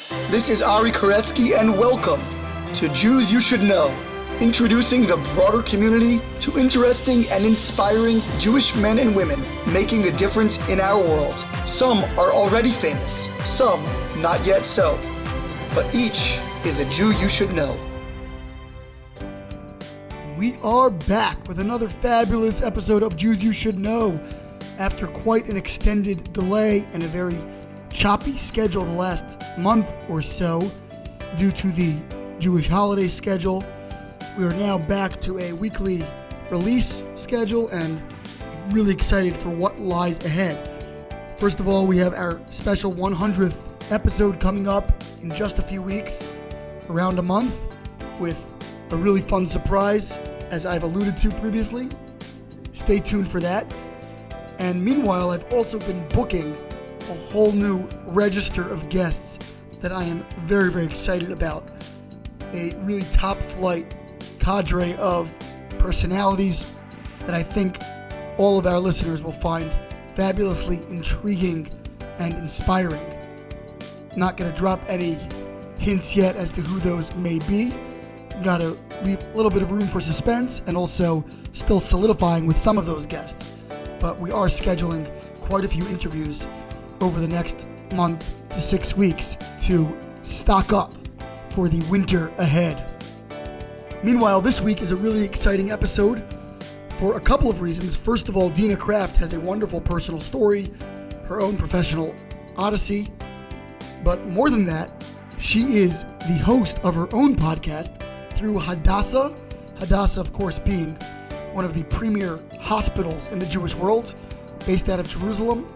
This is Ari Koretsky, and welcome to Jews You Should Know, introducing the broader community to interesting and inspiring Jewish men and women making a difference in our world. Some are already famous, some not yet so, but each is a Jew you should know. We are back with another fabulous episode of Jews You Should Know. After quite an extended delay and a very choppy schedule the last month or so due to the Jewish holiday schedule, we are now back to a weekly release schedule and really excited for what lies ahead. First of all, we have our special 100th episode coming up in just a few weeks, around a month, with a really fun surprise, as I've alluded to previously. Stay tuned for that. And meanwhile, I've also been booking a whole new register of guests that I am very, very excited about. A really top-flight cadre of personalities that I think all of our listeners will find fabulously intriguing and inspiring. Not going to drop any hints yet as to who those may be. Got to leave a little bit of room for suspense and also still solidifying with some of those guests. But we are scheduling quite a few interviews over the next month to 6 weeks to stock up for the winter ahead. Meanwhile, this week is a really exciting episode for a couple of reasons. First of all, Dina Kraft has a wonderful personal story, her own professional odyssey. But more than that, she is the host of her own podcast through Hadassah. Hadassah, of course, being one of the premier hospitals in the Jewish world, based out of Jerusalem,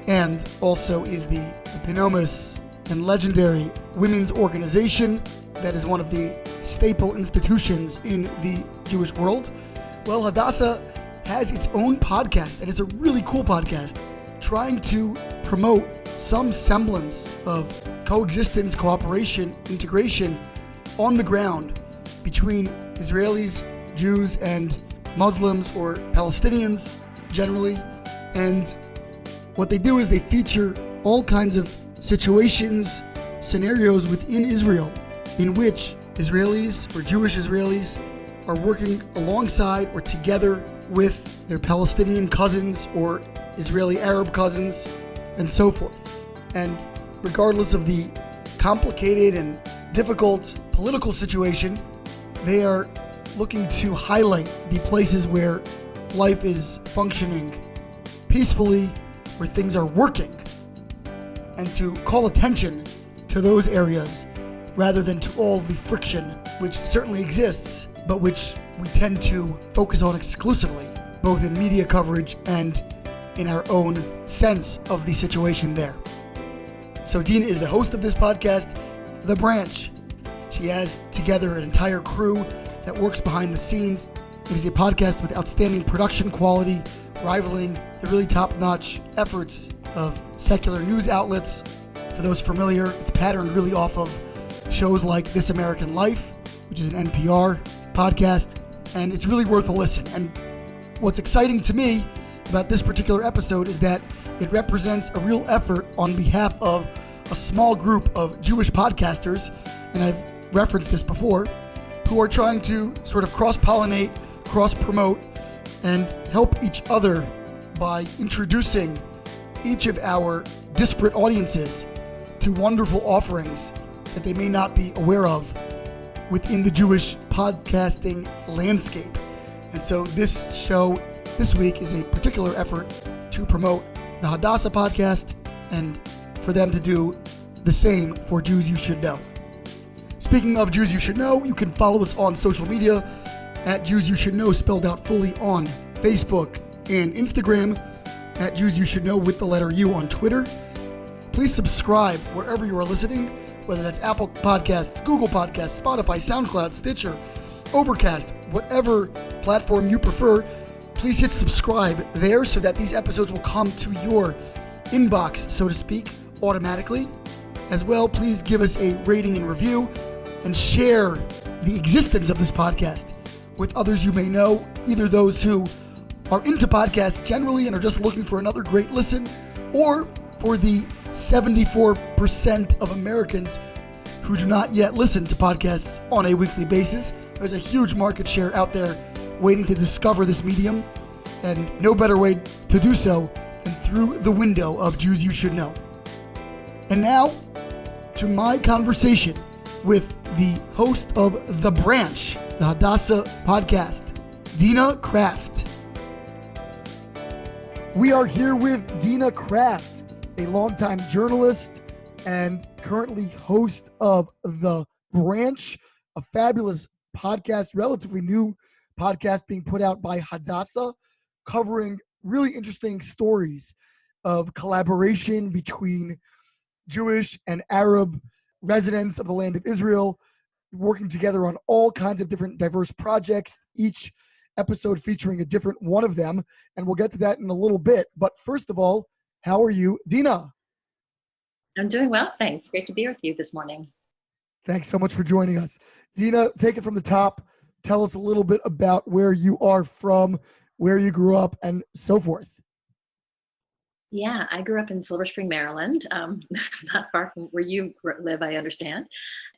and also is the eponymous and legendary women's organization that is one of the staple institutions in the Jewish world. Well, Hadassah has its own podcast, and it's a really cool podcast, trying to promote some semblance of coexistence, cooperation, integration on the ground between Israelis, Jews, and Muslims or Palestinians generally. And what they do is they feature all kinds of situations, scenarios within Israel in which Israelis or Jewish Israelis are working alongside or together with their Palestinian cousins or Israeli Arab cousins and so forth. And regardless of the complicated and difficult political situation, they are looking to highlight the places where life is functioning peacefully, where things are working, and to call attention to those areas rather than to all the friction which certainly exists, but which we tend to focus on exclusively, both in media coverage and in our own sense of the situation there. So Dina is the host of this podcast, The Branch. She has together an entire crew that works behind the scenes. It is a podcast with outstanding production quality, rivaling the really top-notch efforts of secular news outlets. For those familiar, it's patterned really off of shows like This American Life, which is an NPR podcast, and it's really worth a listen. And what's exciting to me about this particular episode is that it represents a real effort on behalf of a small group of Jewish podcasters, and I've referenced this before, who are trying to sort of cross-pollinate, cross-promote, and help each other by introducing each of our disparate audiences to wonderful offerings that they may not be aware of within the Jewish podcasting landscape. And so this show this week is a particular effort to promote the Hadassah podcast and for them to do the same for Jews You Should Know. Speaking of Jews You Should Know, you can follow us on social media at Jews You Should Know, spelled out fully, on Facebook and Instagram, at Jews You Should Know with the letter U on Twitter. Please subscribe wherever you are listening, whether that's Apple Podcasts, Google Podcasts, Spotify, SoundCloud, Stitcher, Overcast, whatever platform you prefer. Please hit subscribe there so that these episodes will come to your inbox, so to speak, automatically. As well, please give us a rating and review and share the existence of this podcast with others you may know, either those who are into podcasts generally and are just looking for another great listen, or for the 74% of Americans who do not yet listen to podcasts on a weekly basis. There's a huge market share out there waiting to discover this medium, and no better way to do so than through the window of Jews You Should Know. And now, to my conversation with the host of The Branch, the Hadassah podcast, Dina Kraft. We are here with Dina Kraft, a longtime journalist and currently host of The Branch, a fabulous podcast, relatively new podcast being put out by Hadassah, covering really interesting stories of collaboration between Jewish and Arab residents of the land of Israel, working together on all kinds of different diverse projects, each episode featuring a different one of them. And we'll get to that in a little bit. But first of all, how are you, Dina? I'm doing well, thanks. Great to be with you this morning. Thanks so much for joining us. Dina, take it from the top. Tell us a little bit about where you are from, where you grew up, and so forth. Yeah, I grew up in Silver Spring, Maryland, not far from where you live, I understand.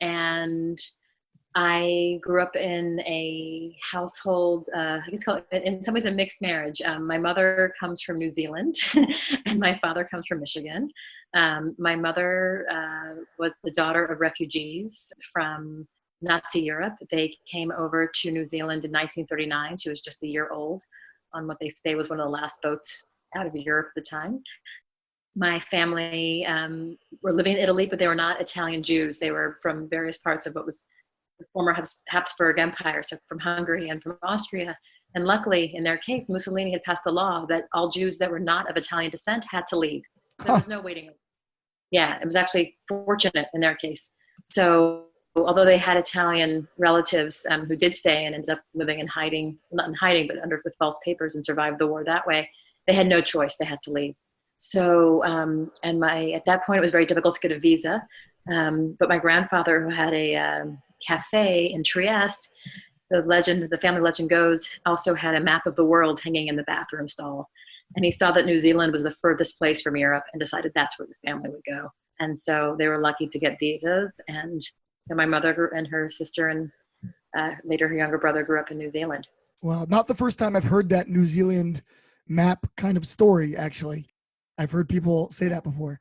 And I grew up in a household, I guess called, in some ways, a mixed marriage. My mother comes from New Zealand, and my father comes from Michigan. My mother was the daughter of refugees from Nazi Europe. They came over to New Zealand in 1939. She was just a year old on what they say was one of the last boats out of Europe at the time. My family were living in Italy, but they were not Italian Jews. They were from various parts of what was the former Habsburg Empire, so from Hungary and from Austria. And luckily, in their case, Mussolini had passed a law that all Jews that were not of Italian descent had to leave. There was no waiting. Yeah, it was actually fortunate in their case. So although they had Italian relatives who did stay and ended up living in hiding, not in hiding, but with false papers and survived the war that way, they had no choice. They had to leave. So, at that point, it was very difficult to get a visa. But my grandfather, who had a cafe in Trieste, the family legend goes, also had a map of the world hanging in the bathroom stall. And he saw that New Zealand was the furthest place from Europe and decided that's where the family would go. And so they were lucky to get visas. And so my mother and her sister and later her younger brother grew up in New Zealand. Well, not the first time I've heard that New Zealand map kind of story, actually. I've heard people say that before.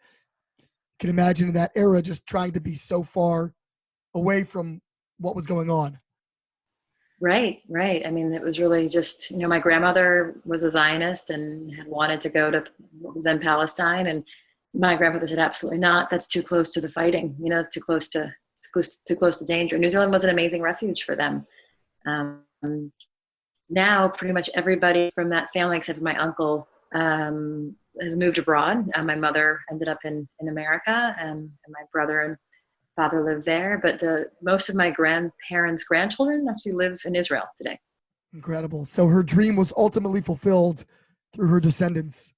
You can imagine in that era just trying to be so far away from what was going on. Right. I mean, it was really just, my grandmother was a Zionist and had wanted to go to what was then Palestine. And my grandmother said, absolutely not. That's too close to the fighting. It's too close to danger. New Zealand was an amazing refuge for them. Now, pretty much everybody from that family, except for my uncle, has moved abroad. My mother ended up in America, and my brother and father lived there. But most of my grandparents' grandchildren actually live in Israel today. Incredible. So her dream was ultimately fulfilled through her descendants.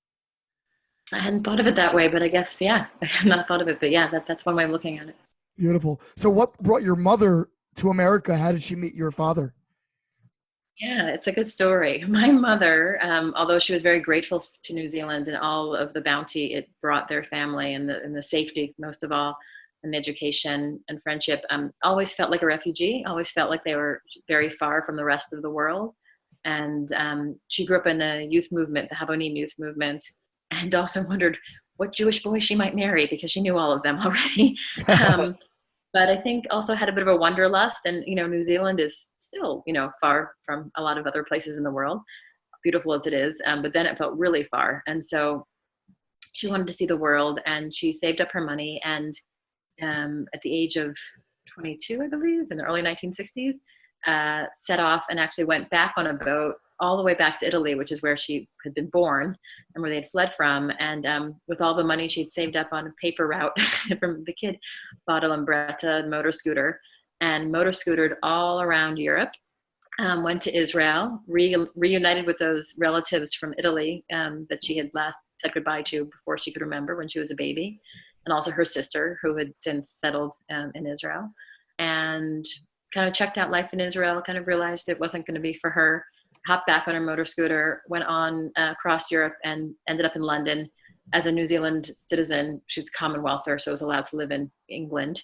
I hadn't thought of it that way, but I guess, yeah, I have not thought of it. But yeah, that's one way of looking at it. Beautiful. So what brought your mother to America? How did she meet your father? Yeah, it's a good story. My mother, although she was very grateful to New Zealand and all of the bounty it brought their family and the safety, most of all, and the education and friendship, always felt like a refugee, always felt like they were very far from the rest of the world. And she grew up in a youth movement, the Habonim youth movement, and also wondered what Jewish boy she might marry because she knew all of them already. But I think also had a bit of a wanderlust, and New Zealand is still far from a lot of other places in the world, beautiful as it is. But then it felt really far, and so she wanted to see the world, and she saved up her money, and at the age of 22, I believe, in the early 1960s, set off and actually went back on a boat all the way back to Italy, which is where she had been born and where they had fled from. And with all the money she'd saved up on a paper route from the kid, bought a Lambretta motor scooter and motor scootered all around Europe, went to Israel, reunited with those relatives from Italy that she had last said goodbye to before she could remember when she was a baby, and also her sister who had since settled in Israel, and kind of checked out life in Israel, kind of realized it wasn't going to be for her, hopped back on her motor scooter, went on across Europe and ended up in London, as a New Zealand citizen, she's Commonwealther, so was allowed to live in England.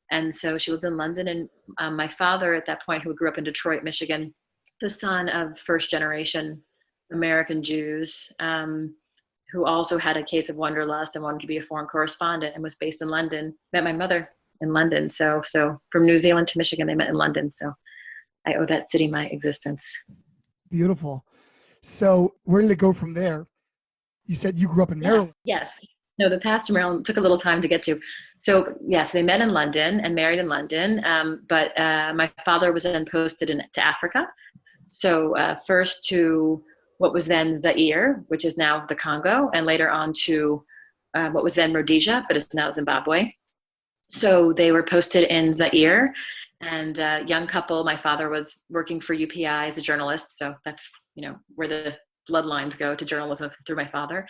And so she lived in London. And my father at that point, who grew up in Detroit, Michigan, the son of first generation American Jews, who also had a case of wanderlust and wanted to be a foreign correspondent and was based in London, met my mother in London. So from New Zealand to Michigan, they met in London. So I owe that city my existence. Beautiful. So where did it go from there? You said you grew up in Maryland. Yes. No, the path to Maryland took a little time to get to. So yes, they met in London and married in London. But my father was then posted to Africa. So first to what was then Zaire, which is now the Congo, and later on to what was then Rhodesia, but is now Zimbabwe. So they were posted in Zaire, and a young couple. My father was working for UPI as a journalist, so that's where the bloodlines go to journalism through my father.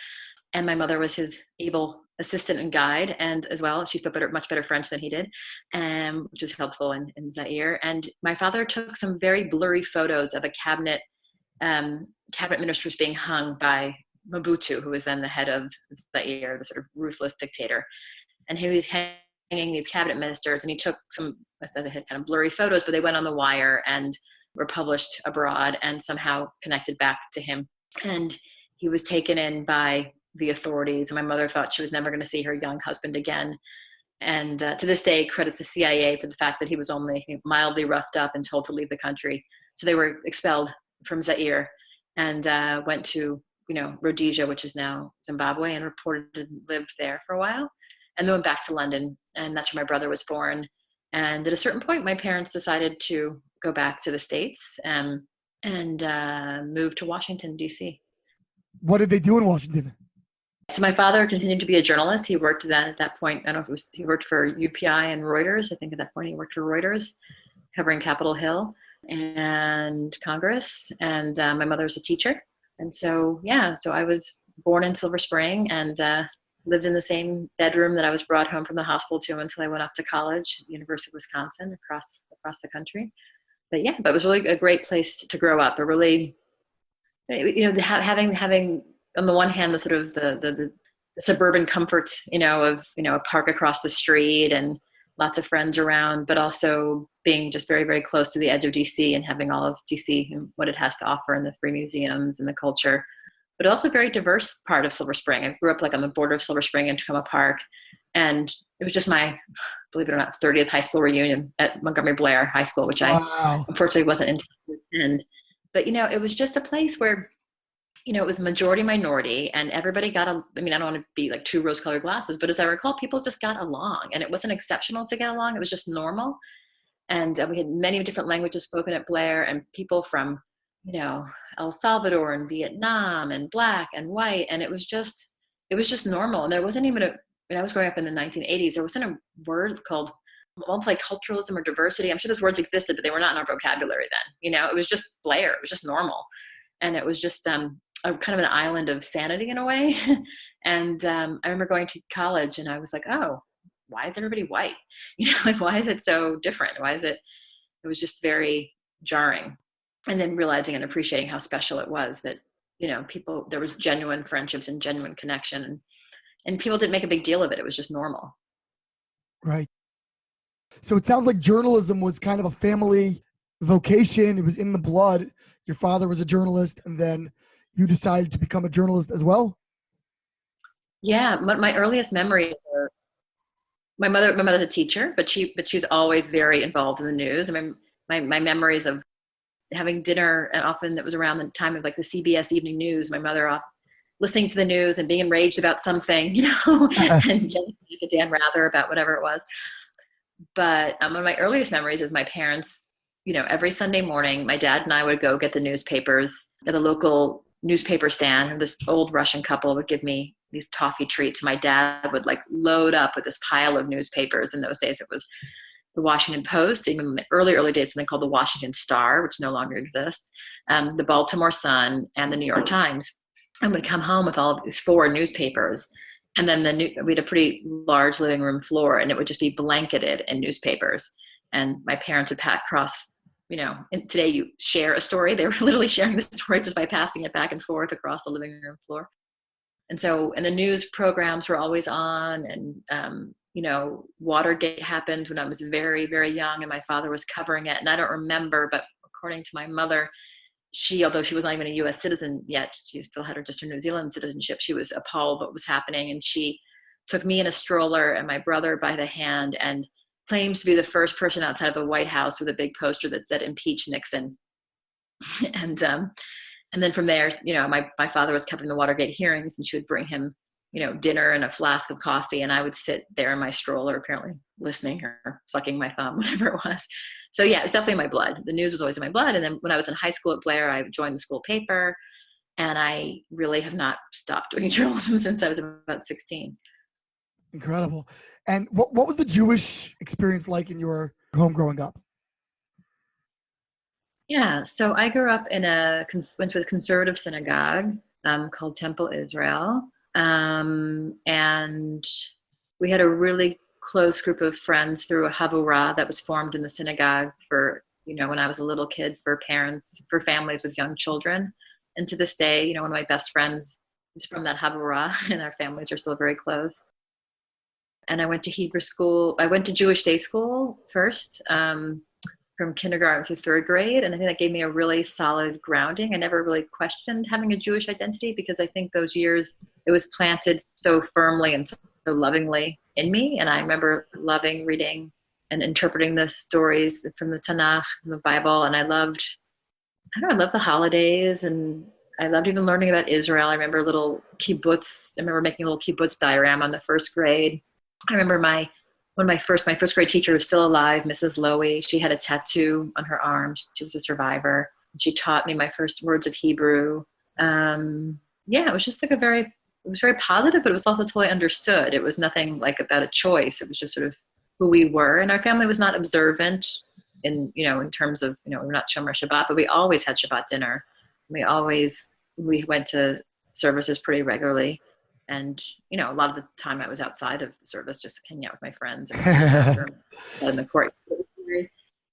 And my mother was his able assistant and guide, and as well, she spoke much better French than he did, which was helpful in Zaire. And my father took some very blurry photos of a cabinet ministers being hung by Mobutu, who was then the head of Zaire, the sort of ruthless dictator. And he was hanging these cabinet ministers, and he took some, I said they had kind of blurry photos, but they went on the wire and were published abroad and somehow connected back to him. And he was taken in by the authorities, and my mother thought she was never going to see her young husband again. And to this day, credits the CIA for the fact that he was only mildly roughed up and told to leave the country. So they were expelled from Zaire and went to Rhodesia, which is now Zimbabwe, and reported lived there for a while, and then went back to London, and that's where my brother was born. And at a certain point, my parents decided to go back to the States and move to Washington, D.C. What did they do in Washington? So my father continued to be a journalist. He worked at that point. I don't know if he worked for UPI and Reuters. I think at that point he worked for Reuters, covering Capitol Hill and Congress. And my mother was a teacher. And so I was born in Silver Spring and lived in the same bedroom that I was brought home from the hospital to until I went off to college at the University of Wisconsin across the country. But it was really a great place to grow up. A really, having on the one hand the sort of the suburban comforts, of a park across the street and lots of friends around, but also being just very, very close to the edge of DC and having all of DC and what it has to offer in the free museums and the culture, but also a very diverse part of Silver Spring. I grew up on the border of Silver Spring and Tacoma Park, and it was just my, believe it or not, 30th high school reunion at Montgomery Blair High School, which I unfortunately wasn't in to attend. But it was just a place where it was majority minority, and everybody got I don't want to be like two rose-colored glasses, but as I recall, people just got along, and it wasn't exceptional to get along. It was just normal. And we had many different languages spoken at Blair, and people from, El Salvador and Vietnam and Black and white. And it was just normal. And there wasn't even when I was growing up in the 1980s, there wasn't a word called multiculturalism or diversity. I'm sure those words existed, but they were not in our vocabulary then. It was just Blair. It was just normal. And it was just a kind of an island of sanity in a way. And I remember going to college and I was like, oh, why is everybody white? Why is it so different? Why is it? It was just very jarring. And then realizing and appreciating how special it was that, there was genuine friendships and genuine connection, and people didn't make a big deal of it. It was just normal. Right. So it sounds like journalism was kind of a family vocation. It was in the blood. Your father was a journalist, and then you decided to become a journalist as well? Yeah, my earliest memories were my mother's a teacher, but she's always very involved in the news. My memories of having dinner, and often it was around the time of like the CBS evening news, my mother off listening to the news and being enraged about something, and yelling at Dan Rather about whatever it was. But one of my earliest memories is my parents, every Sunday morning, my dad and I would go get the newspapers at a local newspaper stand, and this old Russian couple would give me these toffee treats. My dad would like load up with this pile of newspapers. In those days, it was the Washington Post, even in the early days, something called the Washington Star, which no longer exists, the Baltimore Sun, and the New York Times. I would come home with all of these 4 newspapers. And then we had a pretty large living room floor, and it would just be blanketed in newspapers. And my parents would cross, and today you share a story. They were literally sharing the story just by passing it back and forth across the living room floor. And so, and the news programs were always on, and, you know, Watergate happened when I was very, very young, and my father was covering it. And I don't remember, but according to my mother, although she was not even a US citizen yet, she still had just her New Zealand citizenship. She was appalled what was happening. And she took me in a stroller and my brother by the hand and claims to be the first person outside of the White House with a big poster that said "Impeach Nixon." And then from there, you know, my father was covering the Watergate hearings, and she would bring him, you know, dinner and a flask of coffee. And I would sit there in my stroller, apparently listening or sucking my thumb, whatever it was. So yeah, it's definitely in my blood. The news was always in my blood. And then when I was in high school at Blair, I joined the school paper, and I really have not stopped doing journalism since I was about 16. Incredible. And what was the Jewish experience like in your home growing up? Yeah, so I grew up in went to a conservative synagogue called Temple Israel. And we had a really close group of friends through a Havurah that was formed in the synagogue for, you know, when I was a little kid, for families with young children. And to this day, you know, one of my best friends is from that Havurah, and our families are still very close. And I went to Hebrew school. I went to Jewish day school first, from kindergarten through third grade. And I think that gave me a really solid grounding. I never really questioned having a Jewish identity, because I think those years it was planted so firmly and so lovingly in me. And I remember loving reading and interpreting the stories from the Tanakh, from the Bible. And I loved the holidays, and I loved even learning about Israel. I remember little kibbutz. I remember making a little kibbutz diagram on the first grade. I remember my first grade teacher was still alive, Mrs. Lowy. She had a tattoo on her arm. She was a survivor. She taught me my first words of Hebrew. It was just like it was very positive, but it was also totally understood. It was nothing like about a choice. It was just sort of who we were. And our family was not observant in terms of, we were not Shomer Shabbat, but we always had Shabbat dinner. We went to services pretty regularly. And, a lot of the time I was outside of the service, just hanging out with my friends in the court.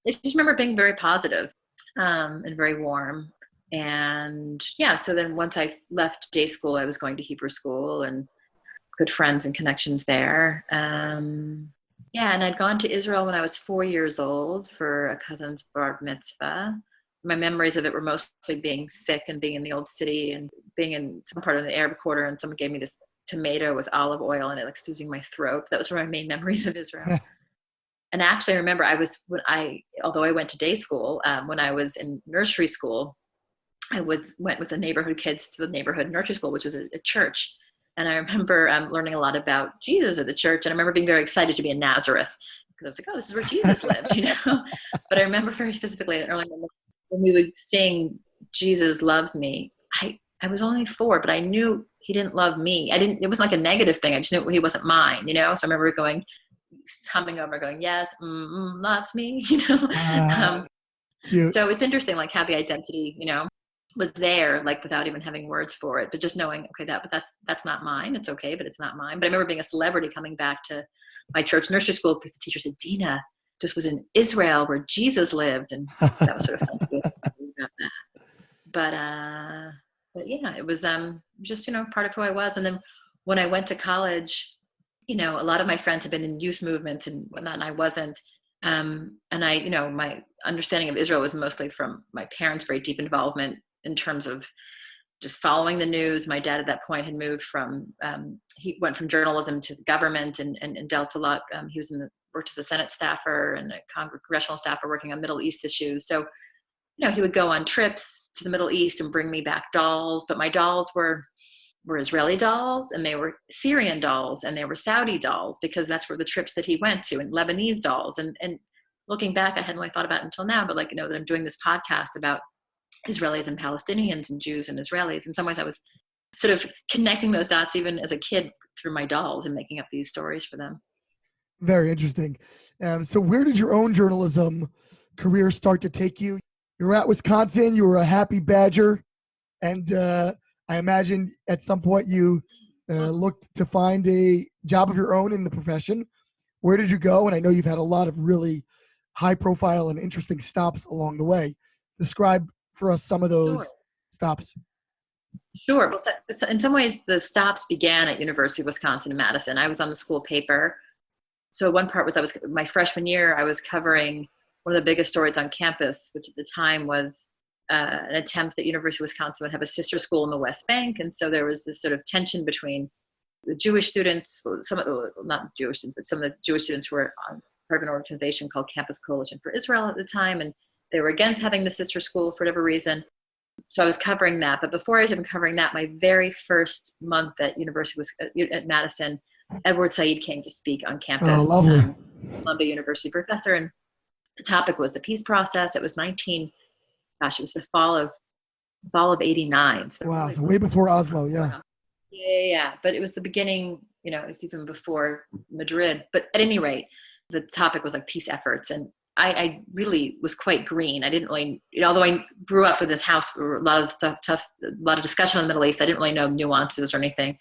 I just remember being very positive, and very warm. And so then once I left day school, I was going to Hebrew school, and good friends and connections there. And I'd gone to Israel when I was 4 years old for a cousin's bar mitzvah. My memories of it were mostly being sick and being in the old city and being in some part of the Arab quarter, and someone gave me this tomato with olive oil and it like oozing my throat. That was one of my main memories of Israel. And actually I remember although I went to day school, when I was in nursery school, I went with the neighborhood kids to the neighborhood nursery school, which was a church. And I remember learning a lot about Jesus at the church. And I remember being very excited to be in Nazareth, because I was like, oh, this is where Jesus lived, But I remember very specifically early when we would sing Jesus Loves Me, I was only 4, but I knew he didn't love me. It wasn't like a negative thing. I just knew he wasn't mine, So I remember humming over, going, yes, loves me, Cute. So it's interesting, like how the identity, was there, like without even having words for it, but just knowing, okay, that's not mine. It's okay, but it's not mine. But I remember being a celebrity coming back to my church nursery school because the teacher said, Dina just was in Israel where Jesus lived. And that was sort of fun to think about that. But yeah, it was just, part of who I was. And then when I went to college, a lot of my friends had been in youth movements and whatnot, and I wasn't. And my understanding of Israel was mostly from my parents' very deep involvement in terms of just following the news. My dad at that point had moved he went from journalism to the government and dealt a lot. He worked as a Senate staffer and a congressional staffer working on Middle East issues. So, he would go on trips to the Middle East and bring me back dolls, but my dolls were Israeli dolls, and they were Syrian dolls, and they were Saudi dolls, because that's where the trips that he went to, and Lebanese dolls. And looking back, I hadn't really thought about it until now, but that I'm doing this podcast about Israelis and Palestinians and Jews and Israelis. In some ways, I was sort of connecting those dots even as a kid through my dolls and making up these stories for them. Very interesting. So where did your own journalism career start to take you? You were at Wisconsin, you were a happy Badger, and I imagine at some point you looked to find a job of your own in the profession. Where did you go? And I know you've had a lot of really high profile and interesting stops along the way. Describe for us some of those stops. Sure. Well, so in some ways, the stops began at University of Wisconsin in Madison. I was on the school paper. So one part was my freshman year, I was covering one of the biggest stories on campus, which at the time was an attempt that University of Wisconsin would have a sister school in the West Bank. And so there was this sort of tension between the Jewish students, not Jewish students, but some of the Jewish students who were part of an organization called Campus Coalition for Israel at the time. And they were against having the sister school for whatever reason. So I was covering that. But before I was even covering that, my very first month at at Madison, Edward Said came to speak on campus. Oh, lovely. Columbia University professor. And the topic was the peace process. It was it was the fall of 89. So wow. So way before Oslo. Yeah. Yeah. But it was the beginning, it's even before Madrid. But at any rate, the topic was like peace efforts. And I really was quite green. I didn't really, although I grew up in this house where a lot of discussion on the Middle East, I didn't really know nuances or anything.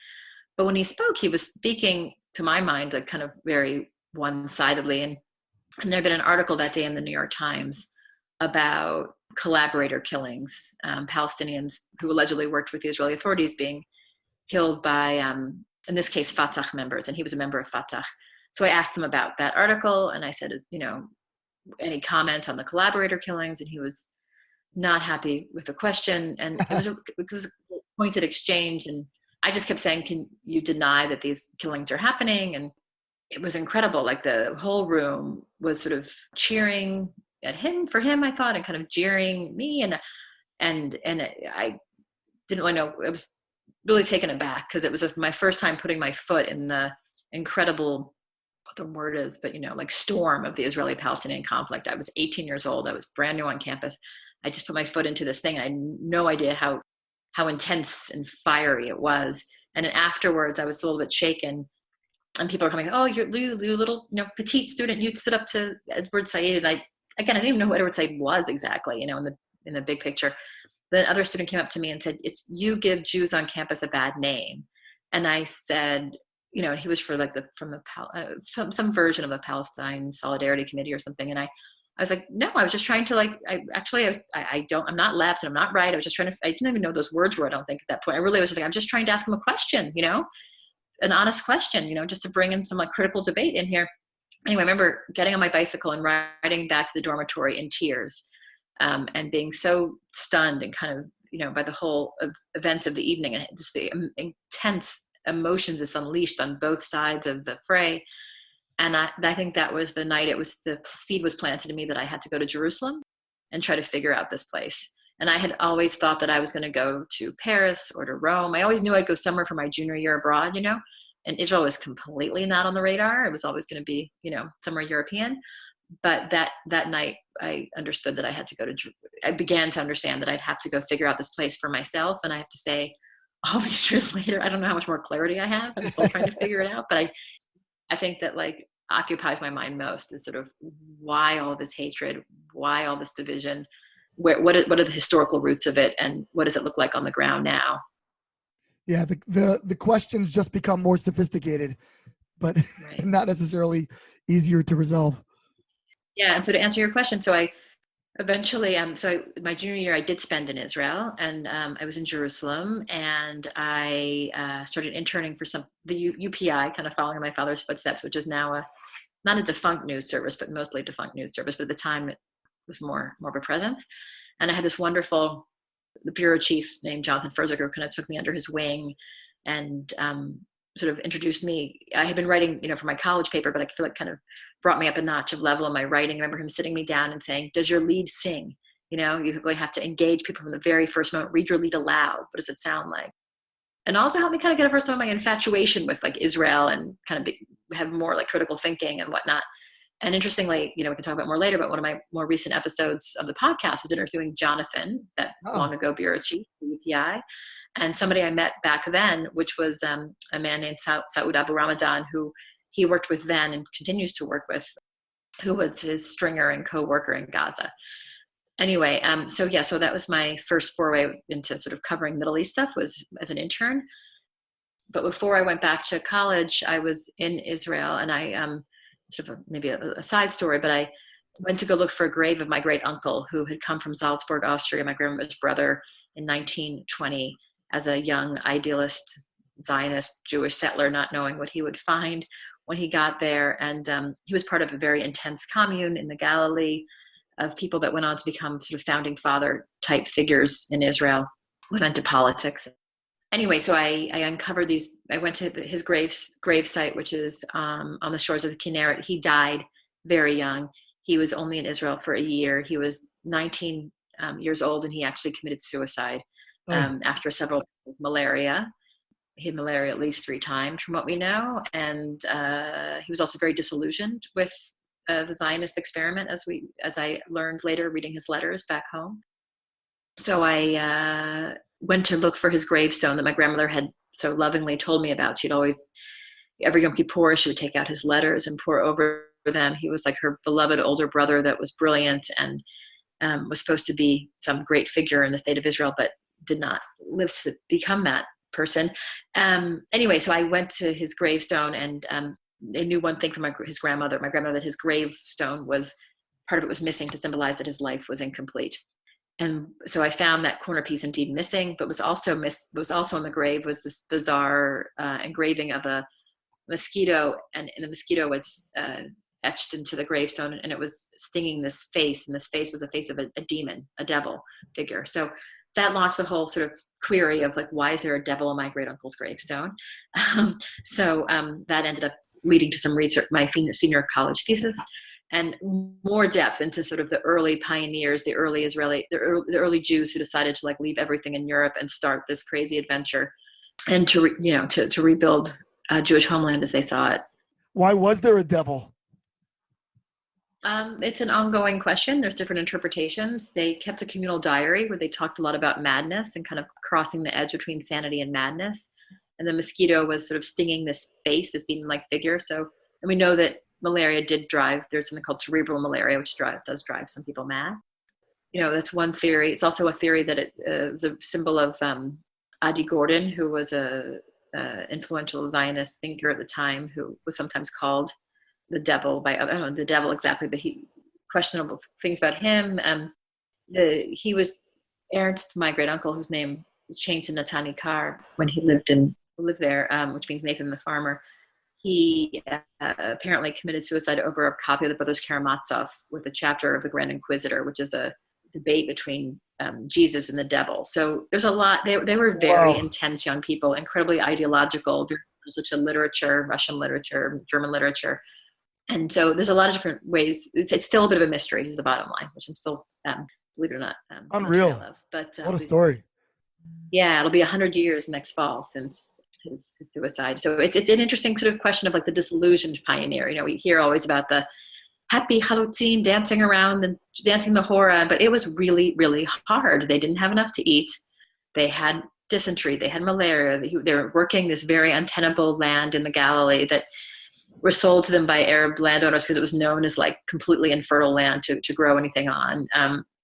But when he spoke, he was speaking, to my mind, like kind of very one-sidedly. And there had been an article that day in the New York Times about collaborator killings, Palestinians who allegedly worked with the Israeli authorities being killed by, in this case, Fatah members. And he was a member of Fatah. So I asked him about that article, and I said, any comment on the collaborator killings? And he was not happy with the question. And it was a pointed exchange. And I just kept saying, can you deny that these killings are happening? And it was incredible. Like the whole room was sort of cheering at him for him, I thought, and kind of jeering me. And I didn't really know. I was really taken aback because it was my first time putting my foot in the incredible, what the word is, but like storm of the Israeli-Palestinian conflict. I was 18 years old. I was brand new on campus. I just put my foot into this thing. I had no idea how intense and fiery it was. And then afterwards, I was a little bit shaken. And people are coming, oh, you little, petite student, you stood up to Edward Said. And I didn't even know who Edward Said was exactly, in the big picture. The other student came up to me and said, it's you give Jews on campus a bad name. And I said, he was for from some version of the Palestine Solidarity Committee or something. And I was like, no, I was just trying to I'm not left and I'm not right. I was just trying to, I didn't even know those words were, I don't think at that point. I really was just like, I'm just trying to ask him a question, an honest question, just to bring in some like critical debate in here. Anyway, I remember getting on my bicycle and riding back to the dormitory in tears, and being so stunned and kind of, by the whole event of the evening and just the intense emotions that's unleashed on both sides of the fray. And I think that was the night the seed was planted in me that I had to go to Jerusalem and try to figure out this place. And I had always thought that I was going to go to Paris or to Rome. I always knew I'd go somewhere for my junior year abroad, and Israel was completely not on the radar. It was always going to be, somewhere European. But that night I understood that I began to understand that I'd have to go figure out this place for myself. And I have to say, all these years later, I don't know how much more clarity I have. I'm still trying to figure it out. But I think that occupies my mind most is sort of why all this hatred, why all this division, what are the historical roots of it, and what does it look like on the ground now? Yeah, the questions just become more sophisticated, but right. Not necessarily easier to resolve. Yeah, and so to answer your question, so I eventually, my junior year I did spend in Israel, and I was in Jerusalem, and I started interning for the UPI, kind of following in my father's footsteps, which is now not a defunct news service, but mostly a defunct news service. But at the time, it was more of a presence. And I had this wonderful, the bureau chief named Jonathan Furziger, who kind of took me under his wing and sort of introduced me. I had been writing, for my college paper, but I feel like kind of brought me up a notch of level in my writing. I remember him sitting me down and saying, does your lead sing? You really have to engage people from the very first moment. Read your lead aloud. What does it sound like? And also help me kind of get over some of my infatuation with Israel and kind of have more critical thinking and whatnot. And interestingly, we can talk about more later, but one of my more recent episodes of the podcast was interviewing Jonathan, that long ago bureau chief, the UPI, and somebody I met back then, which was a man named Saud Abu Ramadan, who he worked with then and continues to work with, who was his stringer and co-worker in Gaza. Anyway, so that was my first foray into sort of covering Middle East stuff, was as an intern. But before I went back to college, I was in Israel, and I sort of maybe a side story, but I went to go look for a grave of my great uncle who had come from Salzburg, Austria, my grandmother's brother, in 1920 as a young idealist Zionist Jewish settler, not knowing what he would find when he got there. And he was part of a very intense commune in the Galilee of people that went on to become sort of founding father type figures in Israel, went into politics. Anyway, so I uncovered these. I went to his grave site, which is on the shores of the Kinneret. He died very young. He was only in Israel for a year. He was 19 years old, and he actually committed suicide after several malaria. He had malaria at least 3 times, from what we know, and he was also very disillusioned with the Zionist experiment, as I learned later, reading his letters back home. So I went to look for his gravestone that my grandmother had so lovingly told me about. She'd always, every Yom Kippur, she would take out his letters and pour over them. He was like her beloved older brother that was brilliant and was supposed to be some great figure in the state of Israel, but did not live to become that person. Anyway, so I went to his gravestone, and I knew one thing from his grandmother, that his gravestone was, part of it was missing to symbolize that his life was incomplete. And so I found that corner piece indeed missing, but was also in the grave was this bizarre engraving of a mosquito, and the mosquito was etched into the gravestone, and it was stinging this face, and this face was a face of a demon, a devil figure. So that launched the whole sort of query of like, why is there a devil on my great uncle's gravestone? So that ended up leading to some research, my senior college thesis, and more depth into sort of the early pioneers, the early early Jews who decided to like leave everything in Europe and start this crazy adventure, and to rebuild Jewish homeland as they saw it. Why was there a devil? It's an ongoing question. There's different interpretations. They kept a communal diary where they talked a lot about madness and kind of crossing the edge between sanity and madness. And the mosquito was sort of stinging this face, this demon-like figure. So, and we know that malaria did drive, there's something called cerebral malaria, which does drive some people mad. That's one theory. It's also a theory that it was a symbol of Adi Gordon, who was a influential Zionist thinker at the time, who was sometimes called the devil by, I don't know the devil exactly, but questionable things about him. He was Ernst, my great uncle, whose name was changed to Natani Kar when he lived there, which means Nathan the farmer. He apparently committed suicide over a copy of the Brothers Karamazov with a chapter of the Grand Inquisitor, which is a debate between Jesus and the devil. So there's a lot. They were very intense young people, incredibly ideological, such a literature, Russian literature, German literature. And so there's a lot of different ways. It's still a bit of a mystery, is the bottom line, which I'm still, believe it or not, unreal. Of. But what a story. Yeah, it'll be 100 years next fall since his suicide. So it's an interesting sort of question of like the disillusioned pioneer. We hear always about the happy chalutzim dancing around and dancing the hora, but it was really, really hard. They didn't have enough to eat. They had dysentery. They had malaria. They were working this very untenable land in the Galilee that were sold to them by Arab landowners because it was known as like completely infertile land to grow anything on.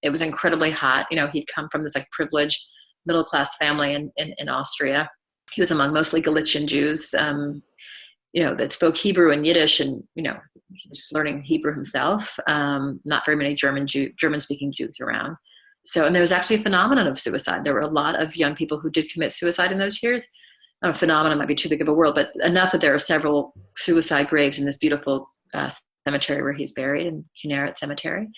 It was incredibly hot. He'd come from this like privileged middle-class family in Austria. He was among mostly Galician Jews, that spoke Hebrew and Yiddish, and, just learning Hebrew himself. Not very many German-speaking Jews around. So, and there was actually a phenomenon of suicide. There were a lot of young people who did commit suicide in those years. Phenomenon might be too big of a word, but enough that there are several suicide graves in this beautiful cemetery where he's buried, in Kinneret Cemetery.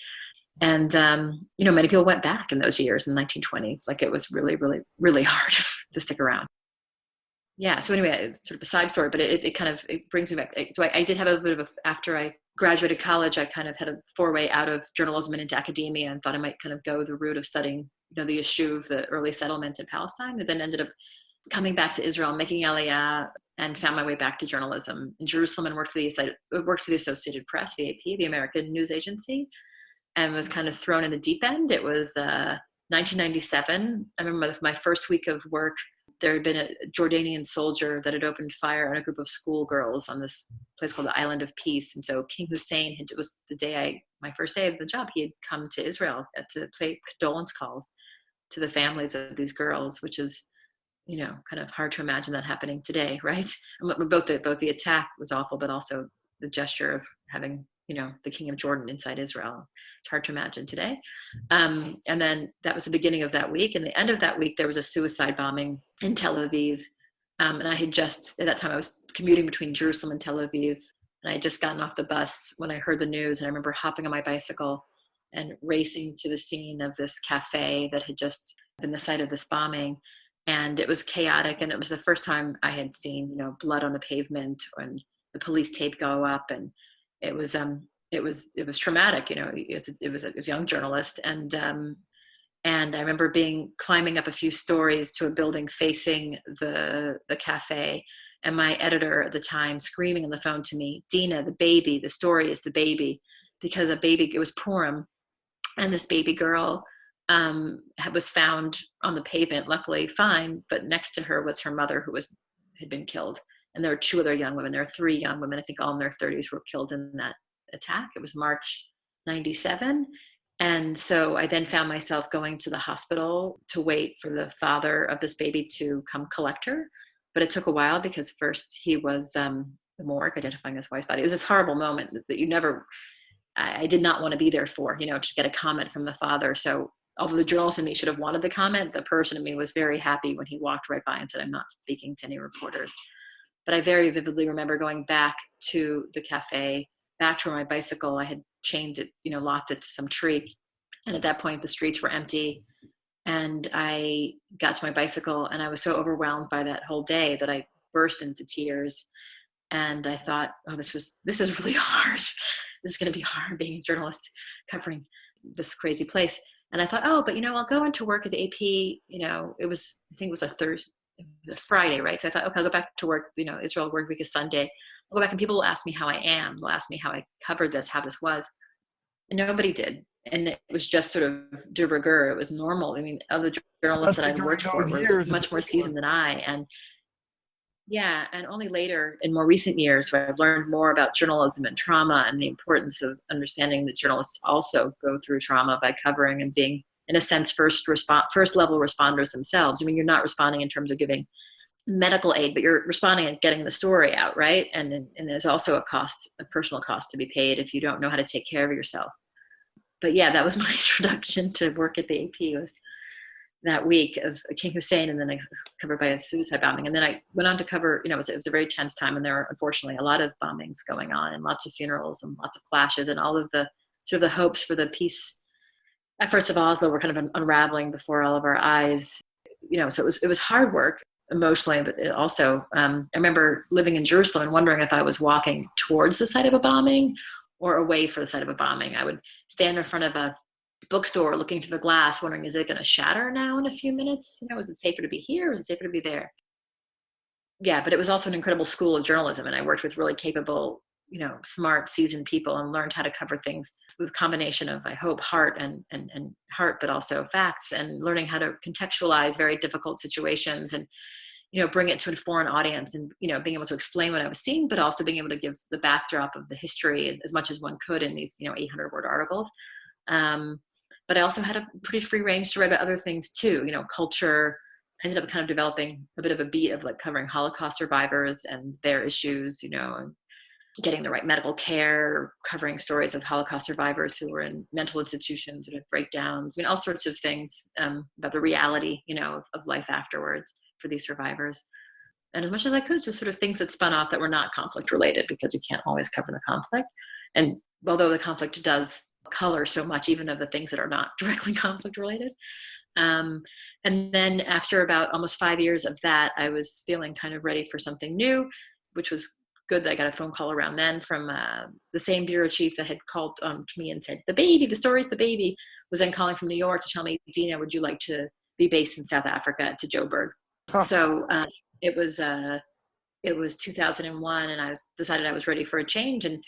And, many people went back in those years in the 1920s. Like, it was really, really, really hard to stick around. Yeah. So anyway, it's sort of a side story, but it brings me back. So I did have a bit of after I graduated college, I kind of had a foray out of journalism and into academia, and thought I might kind of go the route of studying, the yeshuv, the early settlement in Palestine, and then ended up coming back to Israel, making Aliyah, and found my way back to journalism in Jerusalem, and worked for the Associated Press, the AP, the American news agency, and was kind of thrown in the deep end. It was 1997. I remember my first week of work, there had been a Jordanian soldier that had opened fire on a group of schoolgirls on this place called the Island of Peace. And so King Hussein, it was my first day of the job, he had come to Israel to play condolence calls to the families of these girls, which is, kind of hard to imagine that happening today, right? Both the attack was awful, but also the gesture of having the king of Jordan inside Israel. It's hard to imagine today. And then that was the beginning of that week. And the end of that week, there was a suicide bombing in Tel Aviv. And I had just, at that time, I was commuting between Jerusalem and Tel Aviv. And I had just gotten off the bus when I heard the news. And I remember hopping on my bicycle and racing to the scene of this cafe that had just been the site of this bombing. And it was chaotic. And it was the first time I had seen, blood on the pavement and the police tape go up. And it was traumatic. It was a young journalist. And I remember climbing up a few stories to a building facing the cafe. And my editor at the time screaming on the phone to me, "Dina, the baby, the story is the baby," because it was Purim. And this baby girl was found on the pavement, luckily fine, but next to her was her mother who had been killed. And there were 2 other young women. There were 3 young women, I think all in their 30s, were killed in that attack. It was March 97. And so I then found myself going to the hospital to wait for the father of this baby to come collect her. But it took a while because first he was the morgue identifying his wife's body. It was this horrible moment that I did not want to be there for, to get a comment from the father. So although the journalist in me should have wanted the comment, the person in me was very happy when he walked right by and said, "I'm not speaking to any reporters." But I very vividly remember going back to the cafe, back to where my bicycle, I had chained it, locked it to some tree. And at that point, the streets were empty. And I got to my bicycle and I was so overwhelmed by that whole day that I burst into tears. And I thought, oh, this is really hard. This is going to be hard being a journalist covering this crazy place. And I thought, oh, but I'll go into work at the AP. I think it was a Thursday, it was a Friday, right? So I thought, okay, I'll go back to work. Israel work week is Sunday. I'll go back and people will ask me how I am. They'll ask me how I covered this, how this was. And nobody did. And it was just sort of de rigueur. It was normal. I mean, other journalists that I'd worked for were much more seasoned than I. And yeah, and only later in more recent years where I've learned more about journalism and trauma and the importance of understanding that journalists also go through trauma by covering and being, in a sense, first level responders themselves. I mean, you're not responding in terms of giving medical aid, but you're responding and getting the story out, right? And there's also a personal cost to be paid if you don't know how to take care of yourself. But yeah, that was my introduction to work at the AP, was that week of King Hussein, and then I was covered by a suicide bombing. And then I went on to cover, it was a very tense time, and there were unfortunately a lot of bombings going on and lots of funerals and lots of clashes, and all of the sort of the hopes for the peace efforts of Oslo were kind of unraveling before all of our eyes. So it was hard work emotionally, but it also, I remember living in Jerusalem and wondering if I was walking towards the site of a bombing or away from the site of a bombing. I would stand in front of a bookstore looking through the glass, wondering, is it going to shatter now in a few minutes? Is it safer to be here or is it safer to be there? Yeah, but it was also an incredible school of journalism, and I worked with really capable, smart, seasoned people, and learned how to cover things with a combination of, I hope, heart and heart, but also facts, and learning how to contextualize very difficult situations and, bring it to a foreign audience, and, being able to explain what I was seeing, but also being able to give the backdrop of the history as much as one could in these, 800-word articles. But I also had a pretty free range to write about other things too, culture. I ended up kind of developing a bit of a beat of like covering Holocaust survivors and their issues, and getting the right medical care, covering stories of Holocaust survivors who were in mental institutions that had breakdowns, all sorts of things about the reality, of life afterwards for these survivors. And as much as I could, just sort of things that spun off that were not conflict related, because you can't always cover the conflict. And although the conflict does color so much, even of the things that are not directly conflict related. And then after about almost 5 years of that, I was feeling kind of ready for something new, which was good that I got a phone call around then from the same bureau chief that had called to me and said, the story's the baby, was then calling from New York to tell me, Dina, would you like to be based in South Africa, to Joburg? Huh. So it was 2001, and I decided I was ready for a change. And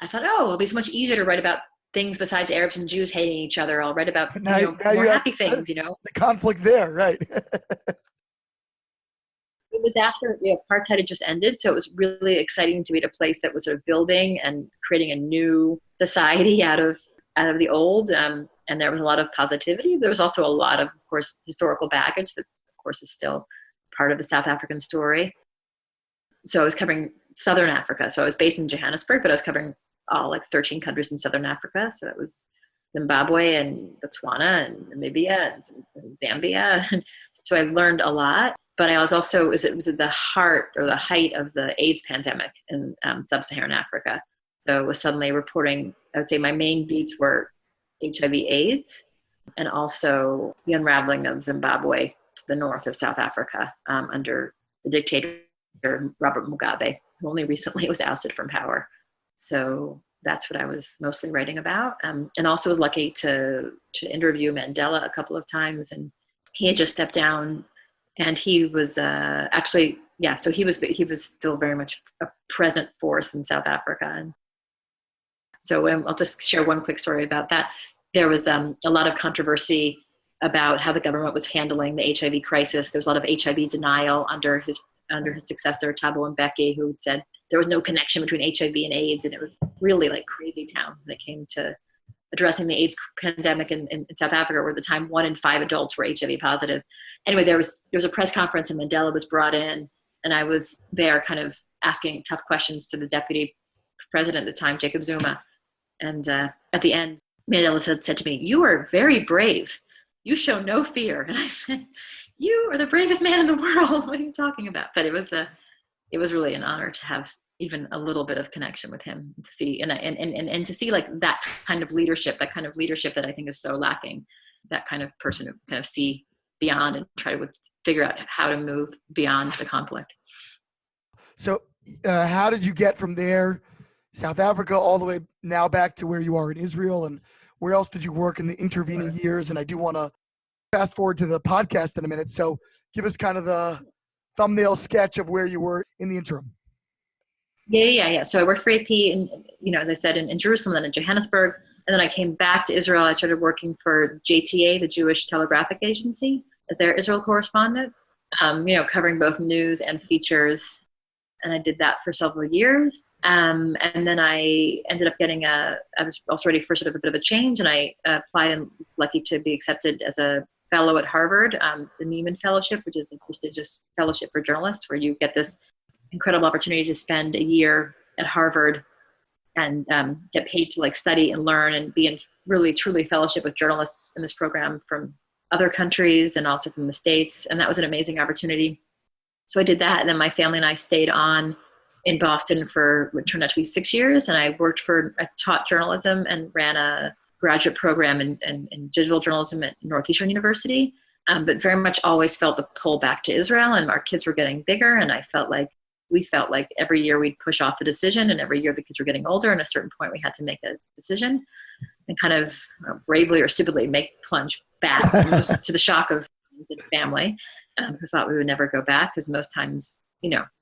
I thought, it'll be so much easier to write about things besides Arabs and Jews hating each other. I'll write about more happy things, The conflict there, right? It was after the apartheid had just ended, so it was really exciting to be at a place that was sort of building and creating a new society out of the old. And there was a lot of positivity. There was also a lot of course, historical baggage that, of course, is still part of the South African story. So I was covering Southern Africa. So I was based in Johannesburg, but I was covering all like 13 countries in Southern Africa. So that was Zimbabwe and Botswana and Namibia and Zambia. So I learned a lot, but I was also, it was at the heart or the height of the AIDS pandemic in sub-Saharan Africa. So I was suddenly reporting, I would say my main beats were HIV AIDS and also the unraveling of Zimbabwe to the north of South Africa under the dictator Robert Mugabe, who only recently was ousted from power. So that's what I was mostly writing about. And also was lucky to interview Mandela a couple of times, and he had just stepped down, and he was actually, yeah, so he was still very much a present force in South Africa. And so I'll just share one quick story about that. There was a lot of controversy about how the government was handling the HIV crisis. There was a lot of HIV denial under his successor, Thabo Mbeki, who said there was no connection between HIV and AIDS, and it was really like crazy town when it came to addressing the AIDS pandemic in South Africa, where at the time 1 in 5 adults were HIV positive. Anyway, there was a press conference, and Mandela was brought in, and I was there kind of asking tough questions to the deputy president at the time, Jacob Zuma. And at the end, Mandela said to me, "You are very brave. You show no fear." And I said, "You are the bravest man in the world. What are you talking about?" But it was really an honor to have even a little bit of connection with him, to see and to see like that kind of leadership that I think is so lacking, that kind of person who kind of see beyond and try to figure out how to move beyond the conflict. So how did you get from there, South Africa, all the way now back to where you are in Israel, and where else did you work in the intervening years? And I do want to fast forward to the podcast in a minute. So give us kind of the thumbnail sketch of where you were in the interim. Yeah. So I worked for AP, and as I said, in Jerusalem, then in Johannesburg, and then I came back to Israel. I started working for JTA, the Jewish Telegraphic Agency, as their Israel correspondent. Covering both news and features, and I did that for several years. And then I ended up I was also ready for sort of a bit of a change, and I applied and was lucky to be accepted as a fellow at Harvard, the Nieman Fellowship, which is a prestigious fellowship for journalists, where you get this incredible opportunity to spend a year at Harvard and get paid to like study and learn and be in really truly fellowship with journalists in this program from other countries and also from the States. And that was an amazing opportunity. So I did that. And then my family and I stayed on in Boston for what turned out to be 6 years. And I taught journalism and ran a graduate program in digital journalism at Northeastern University, but very much always felt the pull back to Israel, and our kids were getting bigger. And we felt like every year we'd push off a decision, and every year the kids were getting older. And at a certain point we had to make a decision and kind of bravely or stupidly plunge back to the shock of the family, who thought we would never go back, because most times,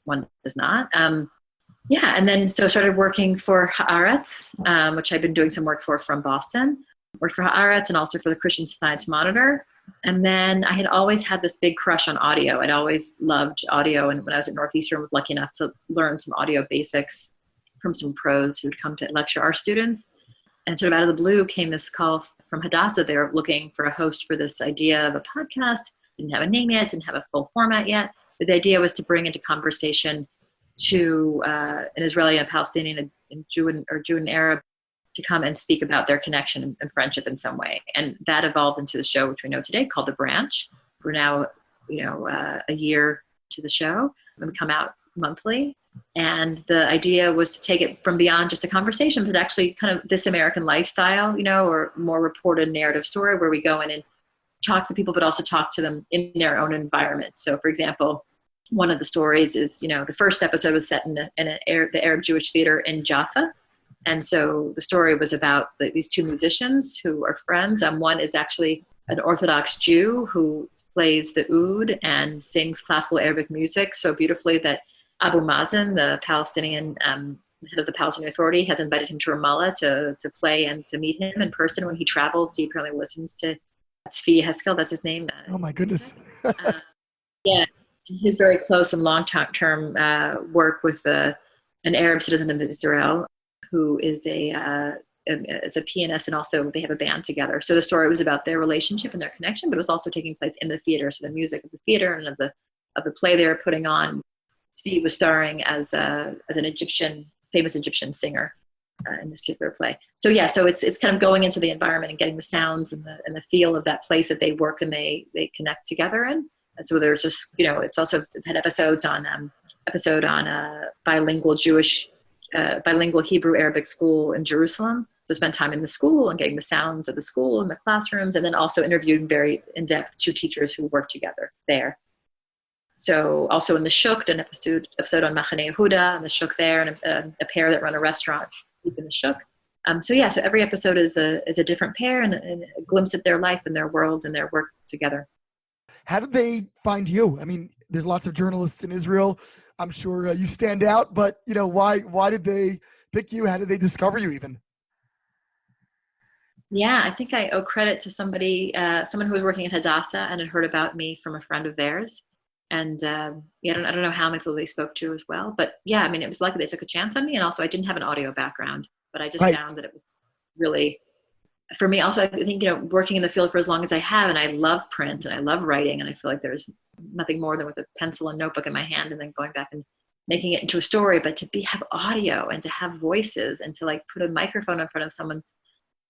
one does not. And then so started working for Haaretz, which I've been doing some work for from Boston. Worked for Haaretz and also for the Christian Science Monitor. And then I had always had this big crush on audio. I'd always loved audio. And when I was at Northeastern, I was lucky enough to learn some audio basics from some pros who'd come to lecture our students. And sort of out of the blue came this call from Hadassah. They were looking for a host for this idea of a podcast. Didn't have a name yet, didn't have a full format yet. But the idea was to bring into conversation to an Israeli and Palestinian, and Jew and Arab, to come and speak about their connection and friendship in some way. And that evolved into the show, which we know today, called The Branch. We're now, a year to the show, and we come out monthly. And the idea was to take it from beyond just a conversation, but actually kind of this American lifestyle, or more reported narrative story, where we go in and talk to people, but also talk to them in their own environment. So for example, one of the stories is, the first episode was set in the Arab Jewish theater in Jaffa. And so the story was about these two musicians who are friends. One is actually an Orthodox Jew who plays the oud and sings classical Arabic music so beautifully that Abu Mazen, the Palestinian head of the Palestinian Authority, has invited him to Ramallah to play and to meet him in person when he travels. He apparently listens to Tzvi Heskel, that's his name. Oh my goodness. Yeah. His very close and long-term work with an Arab citizen of Israel who is a pianist, and also they have a band together. So the story was about their relationship and their connection, but it was also taking place in the theater. So the music of the theater and of the play they were putting on. Steve was starring as an famous Egyptian singer. in this particular play. So yeah, so it's kind of going into the environment and getting the sounds and the feel of that place that they work and they connect together in. And so there's just, it's also had episode on a bilingual Hebrew Arabic school in Jerusalem. So spend time in the school and getting the sounds of the school and the classrooms, and then also interviewing very in-depth 2 teachers who work together there. So also in the Shuk, an episode on Machane Yehuda and the Shuk there, and a pair that run a restaurant deep in the Shuk. So every episode is a different pair and a glimpse at their life and their world and their work together. How did they find you? I mean, there's lots of journalists in Israel. I'm sure you stand out, but why did they pick you? How did they discover you even? Yeah, I think I owe credit to someone who was working at Hadassah and had heard about me from a friend of theirs. And I don't know how many people they spoke to as well. But yeah, I mean, it was lucky they took a chance on me. And also I didn't have an audio background, but I just found that it was really, for me also, I think, working in the field for as long as I have, and I love print and I love writing. And I feel like there's nothing more than with a pencil and notebook in my hand and then going back and making it into a story. But to have audio and to have voices and to like put a microphone in front of someone's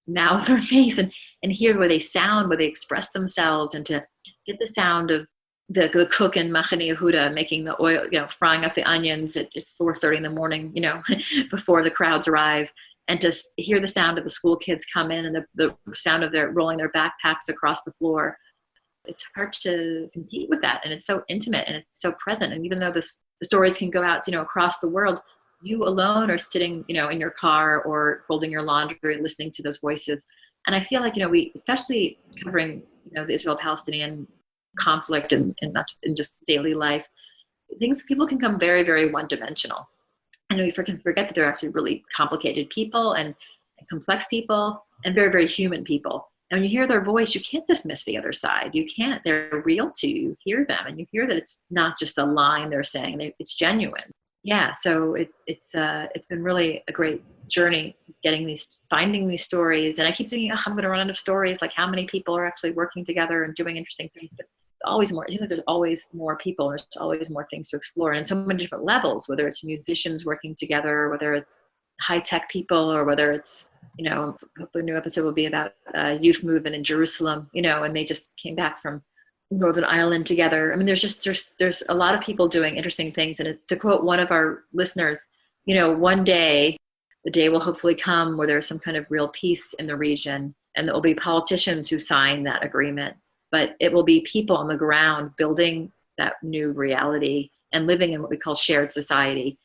mouth or face and hear where they sound, where they express themselves, and to get the sound of the cook in Machane Yehuda making the oil, frying up the onions at 4:30 in the morning, before the crowds arrive, and to hear the sound of the school kids come in and the sound of their rolling their backpacks across the floor. It's hard to compete with that, and it's so intimate and it's so present. And even though the stories can go out, across the world, you alone are sitting, in your car or folding your laundry, listening to those voices. And I feel like, we, especially covering, the Israel-Palestinian conflict and not in just daily life, people can become very, very one-dimensional. And we can forget that they're actually really complicated people and complex people and very, very human people. And when you hear their voice, you can't dismiss the other side. You can't. They're real to you. You hear them and you hear that it's not just a line they're saying. It's genuine. Yeah, so it's been really a great journey finding these stories. And I keep thinking, I'm going to run out of stories. Like, how many people are actually working together and doing interesting things? But always more. I think there's always more people. There's always more things to explore, and in so many different levels. Whether it's musicians working together, whether it's high tech people, or whether it's hopefully a new episode will be about youth movement in Jerusalem. And they just came back from Northern Ireland together. I mean, there's a lot of people doing interesting things. And to quote one of our listeners, one day, the day will hopefully come where there's some kind of real peace in the region, and there will be politicians who sign that agreement, but it will be people on the ground building that new reality and living in what we call shared society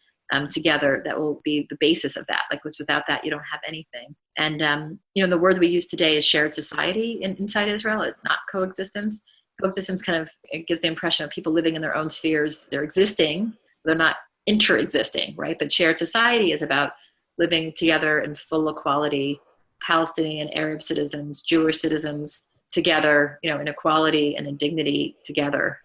together. That will be the basis of that. Like, without that, you don't have anything. And, the word we use today is shared society inside Israel. It's not coexistence. Coexistence kind of, it gives the impression of people living in their own spheres. They're existing, they're not inter-existing, right? But shared society is about living together in full equality, Palestinian, Arab citizens, Jewish citizens together, in equality and in dignity together.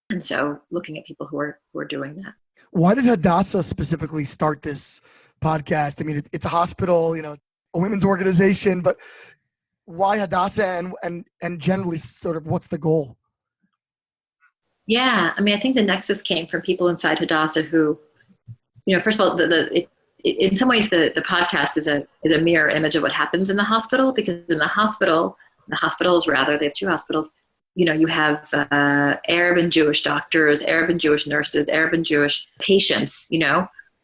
And so looking at people who are doing that. Why did Hadassah specifically start this podcast? I mean, it's a hospital, a women's organization, but why Hadassah and generally sort of what's the goal? Yeah, I mean, I think the nexus came from people inside Hadassah who, first of all, in some ways the podcast is a mirror image of what happens in the hospital, because in the hospitals, they have 2 hospitals. You have Arab and Jewish doctors, Arab and Jewish nurses, Arab and Jewish patients,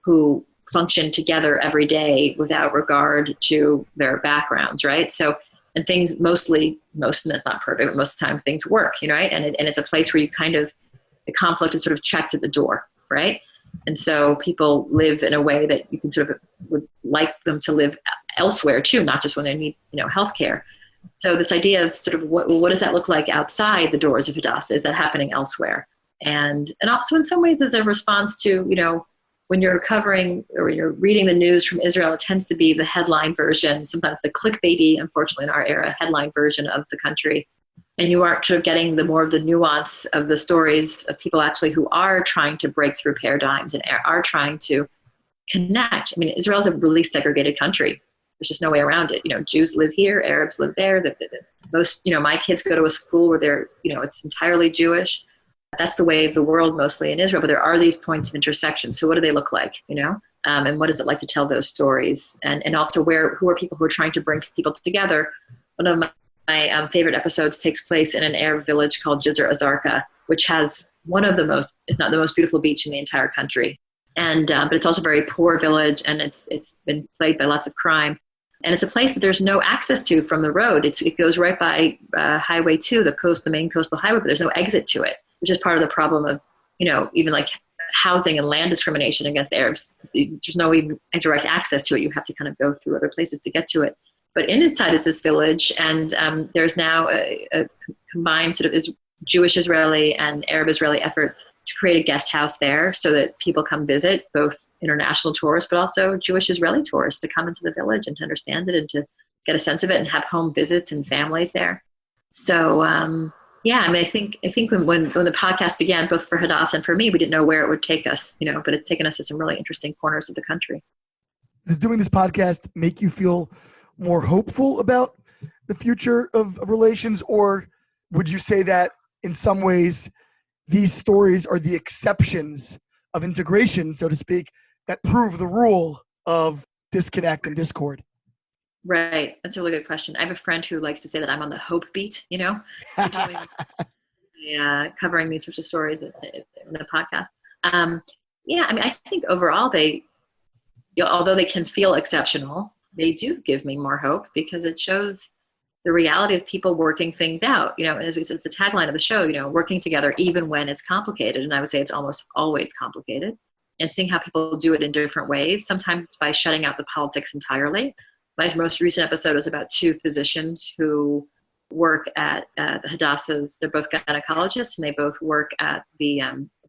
who function together every day without regard to their backgrounds, right? So, and things and that's not perfect, but most of the time things work, right? And it's a place where the conflict is sort of checked at the door, right? And so people live in a way that you can sort of would like them to live elsewhere too, not just when they need, healthcare. So this idea of sort of what does that look like outside the doors of Hadassah? Is that happening elsewhere? And also in some ways as a response to, when you're covering or you're reading the news from Israel, it tends to be the headline version, sometimes the clickbaity, unfortunately in our era, headline version of the country. And you aren't sort of getting the more of the nuance of the stories of people actually who are trying to break through paradigms and are trying to connect. I mean, Israel's a really segregated country. There's just no way around it. Jews live here, Arabs live there. Most, my kids go to a school where they're, it's entirely Jewish. That's the way of the world mostly in Israel, but there are these points of intersection. So what do they look like? and what is it like to tell those stories, and also who are people who are trying to bring people together. One of my favorite episodes takes place in an Arab village called Jisr Azarka, which has one of the most, if not the most beautiful beach in the entire country. And but it's also a very poor village, and it's been plagued by lots of crime. And it's a place that there's no access to from the road. It goes right by Highway 2, the main coastal highway, but there's no exit to it, which is part of the problem of, even like housing and land discrimination against Arabs. There's no even direct access to it. You have to kind of go through other places to get to it. But inside is this village, and there's now a combined sort of Jewish Israeli and Arab Israeli effort to create a guest house there so that people come visit, both international tourists, but also Jewish Israeli tourists, to come into the village and to understand it and to get a sense of it and have home visits and families there. So, I think when the podcast began, both for Hadassah and for me, we didn't know where it would take us, but it's taken us to some really interesting corners of the country. Does doing this podcast make you feel more hopeful about the future of relations, or would you say that in some ways these stories are the exceptions of integration, so to speak, that prove the rule of disconnect and discord? Right. That's a really good question. I have a friend who likes to say that I'm on the hope beat, covering these sorts of stories in the podcast. I think overall although they can feel exceptional, they do give me more hope, because it shows the reality of people working things out. As we said, it's the tagline of the show, working together even when it's complicated. And I would say it's almost always complicated, and seeing how people do it in different ways, sometimes by shutting out the politics entirely. My most recent episode is about two physicians who work at the Hadassah's. They're both gynecologists, and they both work at the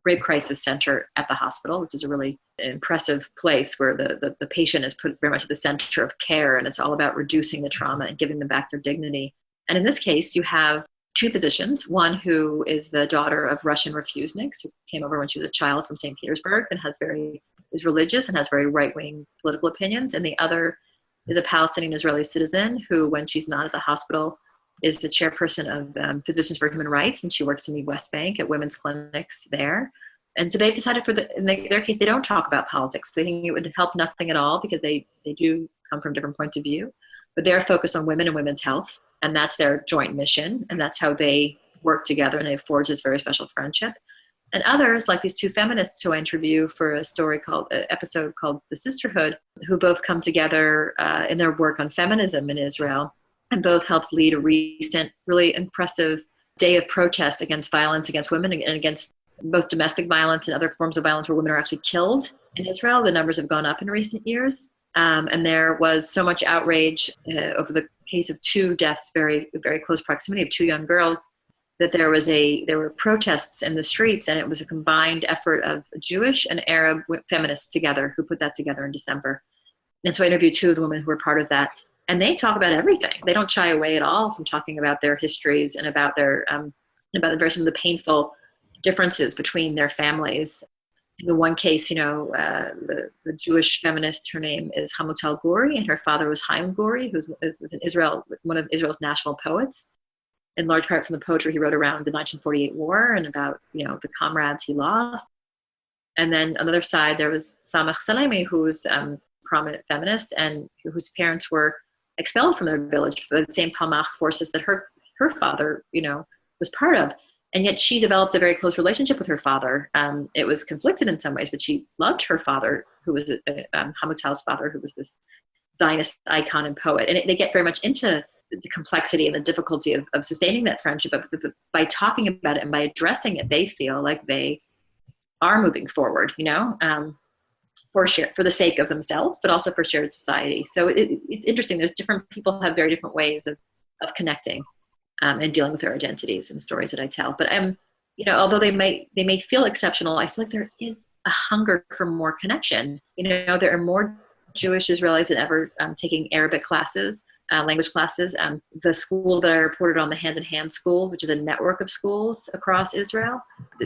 Rape Crisis Center at the hospital, which is a really impressive place where the patient is put very much at the center of care, and it's all about reducing the trauma and giving them back their dignity. And in this case, you have two physicians, one who is the daughter of Russian refuseniks who came over when she was a child from St. Petersburg and is religious and has very right-wing political opinions, and the other is a Palestinian Israeli citizen who, when she's not at the hospital, is the chairperson of Physicians for Human Rights, and she works in the West Bank at women's clinics there. And so they've decided in their case, they don't talk about politics. They think it would help nothing at all, because they do come from different points of view, but they're focused on women and women's health, and that's their joint mission, and that's how they work together, and they forge this very special friendship. And others, like these two feminists who I interview for an episode called The Sisterhood, who both come together in their work on feminism in Israel, and both helped lead a recent, really impressive day of protest against violence against women and against both domestic violence and other forms of violence where women are actually killed in Israel. The numbers have gone up in recent years. And there was so much outrage over the case of two deaths, very, very close proximity of two young girls, that there were protests in the streets, and it was a combined effort of Jewish and Arab feminists together who put that together in December. And so I interviewed two of the women who were part of that, and they talk about everything. They don't shy away at all from talking about their histories and about some of the painful differences between their families. In the one case, the Jewish feminist, her name is Hamutal Guri, and her father was Chaim Guri, who was in Israel, one of Israel's national poets, in large part from the poetry he wrote around the 1948 war and about, the comrades he lost. And then on the other side, there was Samach Salemi, who was a prominent feminist and whose parents were expelled from their village by the same Palmach forces that her father, was part of. And yet she developed a very close relationship with her father. It was conflicted in some ways, but she loved her father, who was Hamutal's father, who was this Zionist icon and poet. And they get very much into the complexity and the difficulty of sustaining that friendship. But by talking about it and by addressing it, they feel like they are moving forward, for the sake of themselves, but also for shared society. So it's interesting. There's different people have very different ways of connecting and dealing with their identities and stories that I tell. But although they may feel exceptional, I feel like there is a hunger for more connection. There are more Jewish Israelis than ever taking Arabic classes, language classes. The school that I reported on, the Hand in Hand School, which is a network of schools across Israel,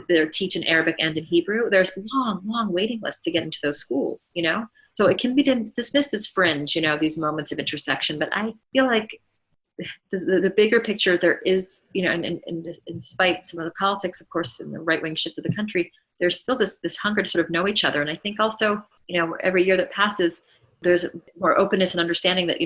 they teach in Arabic and in Hebrew. There's long waiting lists to get into those schools, So it can be dismissed as fringe, these moments of intersection. But I feel like the bigger picture is there is, and despite some of the politics, of course, and the right-wing shift of the country, there's still this hunger to sort of know each other. And I think also, every year that passes, there's more openness and understanding that,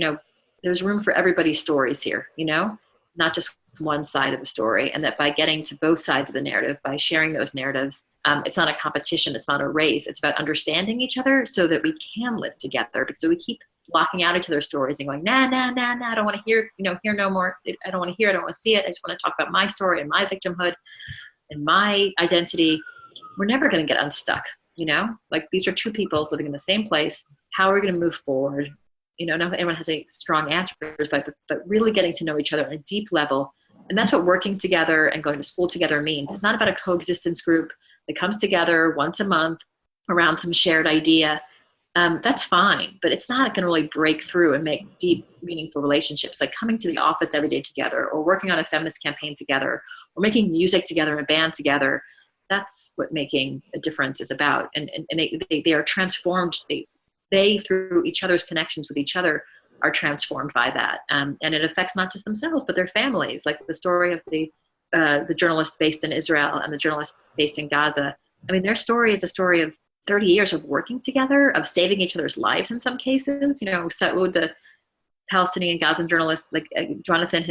there's room for everybody's stories here, not just one side of the story. And that by getting to both sides of the narrative, by sharing those narratives, it's not a competition. It's not a race. It's about understanding each other so that we can live together. But so we keep blocking out each other's stories and going, nah, I don't want to hear, hear no more. I don't want to hear, I don't want to see it. I just want to talk about my story and my victimhood and my identity. We're never going to get unstuck, like these are two peoples living in the same place. How are we going to move forward? Not that anyone has any strong answers, but really getting to know each other on a deep level. And that's what working together and going to school together means. It's not about a coexistence group that comes together once a month around some shared idea. That's fine, but it's not going to really break through and make deep, meaningful relationships, like coming to the office every day together, or working on a feminist campaign together, or making music together in a band together. That's what making a difference is about. And they are transformed. They, through each other's connections with each other, are transformed by that. And it affects not just themselves, but their families, like the story of the journalist based in Israel and the journalist based in Gaza. I mean, their story is a story of 30 years of working together, of saving each other's lives in some cases. Saud, the Palestinian Gazan journalist, like Jonathan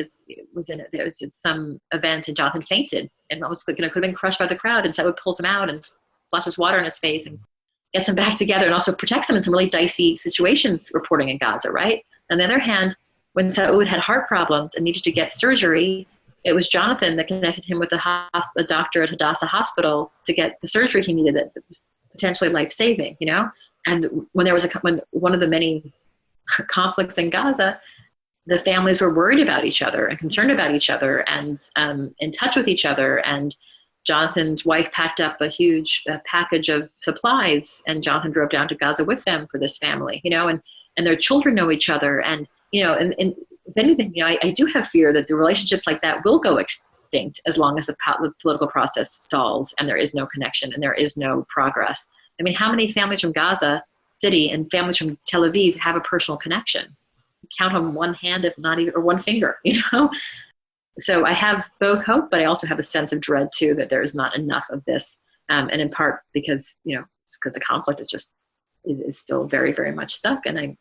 was at some event and Jonathan fainted and almost could have been crushed by the crowd. And Saud pulls him out and splashes water in his face and gets him back together and also protects him in some really dicey situations reporting in Gaza, right? On the other hand, when Saud had heart problems and needed to get surgery, it was Jonathan that connected him with a doctor at Hadassah hospital to get the surgery he needed that was potentially life-saving, And when when one of the many conflicts in Gaza, the families were worried about each other and concerned about each other and in touch with each other. And Jonathan's wife packed up a huge package of supplies, and Jonathan drove down to Gaza with them for this family, and their children know each other. And, and if anything, I do have fear that the relationships like that will go extinct as long as the political process stalls and there is no connection and there is no progress. I mean, how many families from Gaza City and families from Tel Aviv have a personal connection? Count on one hand, if not even, or one finger, So I have both hope, but I also have a sense of dread too, that there is not enough of this. And in part because, just because the conflict is still very, very much stuck and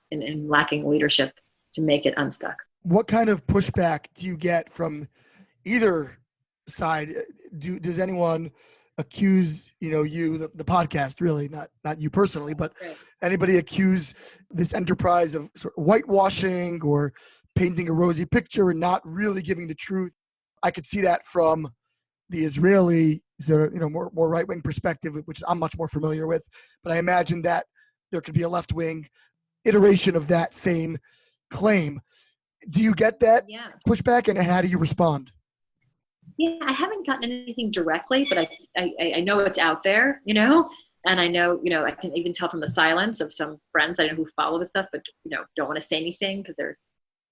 lacking leadership to make it unstuck. What kind of pushback do you get from either side? Does anyone accuse, you, the podcast, really, not you personally, but right. Anybody accuse this enterprise of sort of whitewashing or painting a rosy picture and not really giving the truth? I could see that from the Israeli, more right-wing perspective, which I'm much more familiar with. But I imagine that there could be a left-wing iteration of that same claim. Do you get that pushback, and how do you respond? Yeah, I haven't gotten anything directly, but I know it's out there, and I know, I can even tell from the silence of some friends I know who follow this stuff, but, don't want to say anything because they're,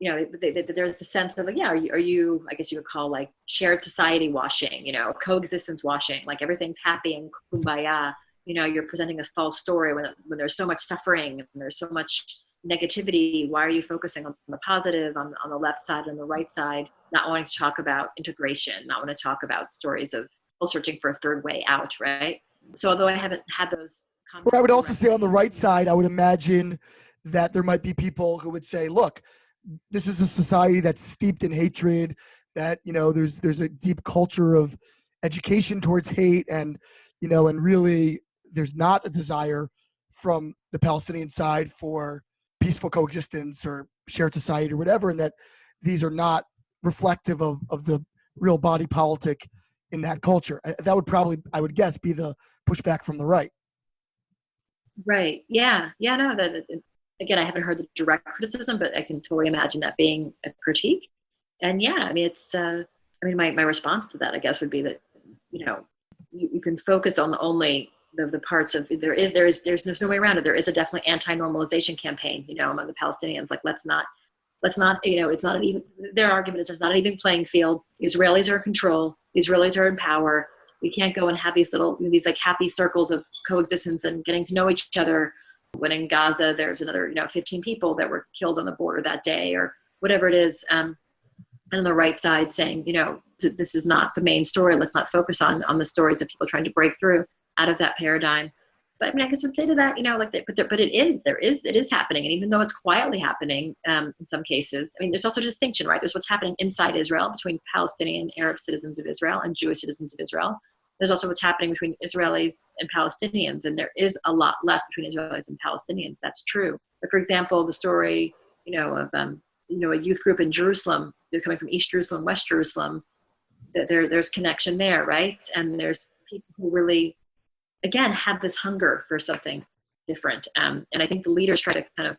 there's the sense of like, are you, I guess you would call like shared society washing, coexistence washing, like everything's happy and kumbaya, you're presenting a false story when there's so much suffering and there's so much negativity. Why are you focusing on the positive on the left side and the right side, not wanting to talk about integration, not want to talk about stories of people searching for a third way out, right? So although I haven't had those Well, I would also say on the right side, I would imagine that there might be people who would say, look, this is a society that's steeped in hatred, that, there's a deep culture of education towards hate and, and really there's not a desire from the Palestinian side for peaceful coexistence or shared society or whatever, and that these are not reflective of the real body politic in that culture. That would probably, I would guess, be the pushback from the right. Right. Yeah. No, again, I haven't heard the direct criticism, but I can totally imagine that being a critique. And yeah, I mean, it's, my response to that, I guess, would be that, you can focus on only the parts of, there's no way around it. There is a definitely anti-normalization campaign, among the Palestinians. Like, let's not, it's not an even, their argument is there's not an even playing field. Israelis are in control. Israelis are in power. We can't go and have these like happy circles of coexistence and getting to know each other. When in Gaza, there's another, 15 people that were killed on the border that day or whatever it is. And on the right side saying, this is not the main story. Let's not focus on the stories of people trying to break through out of that paradigm. But I mean, I guess I would say to that, like that, but it is happening. And even though it's quietly happening in some cases, I mean, there's also a distinction, right? There's what's happening inside Israel between Palestinian Arab citizens of Israel and Jewish citizens of Israel. There's also what's happening between Israelis and Palestinians. And there is a lot less between Israelis and Palestinians. That's true. But for example, the story, of, a youth group in Jerusalem, they're coming from East Jerusalem, West Jerusalem, there's connection there, right? And there's people who really, again, have this hunger for something different. And I think the leaders try to kind of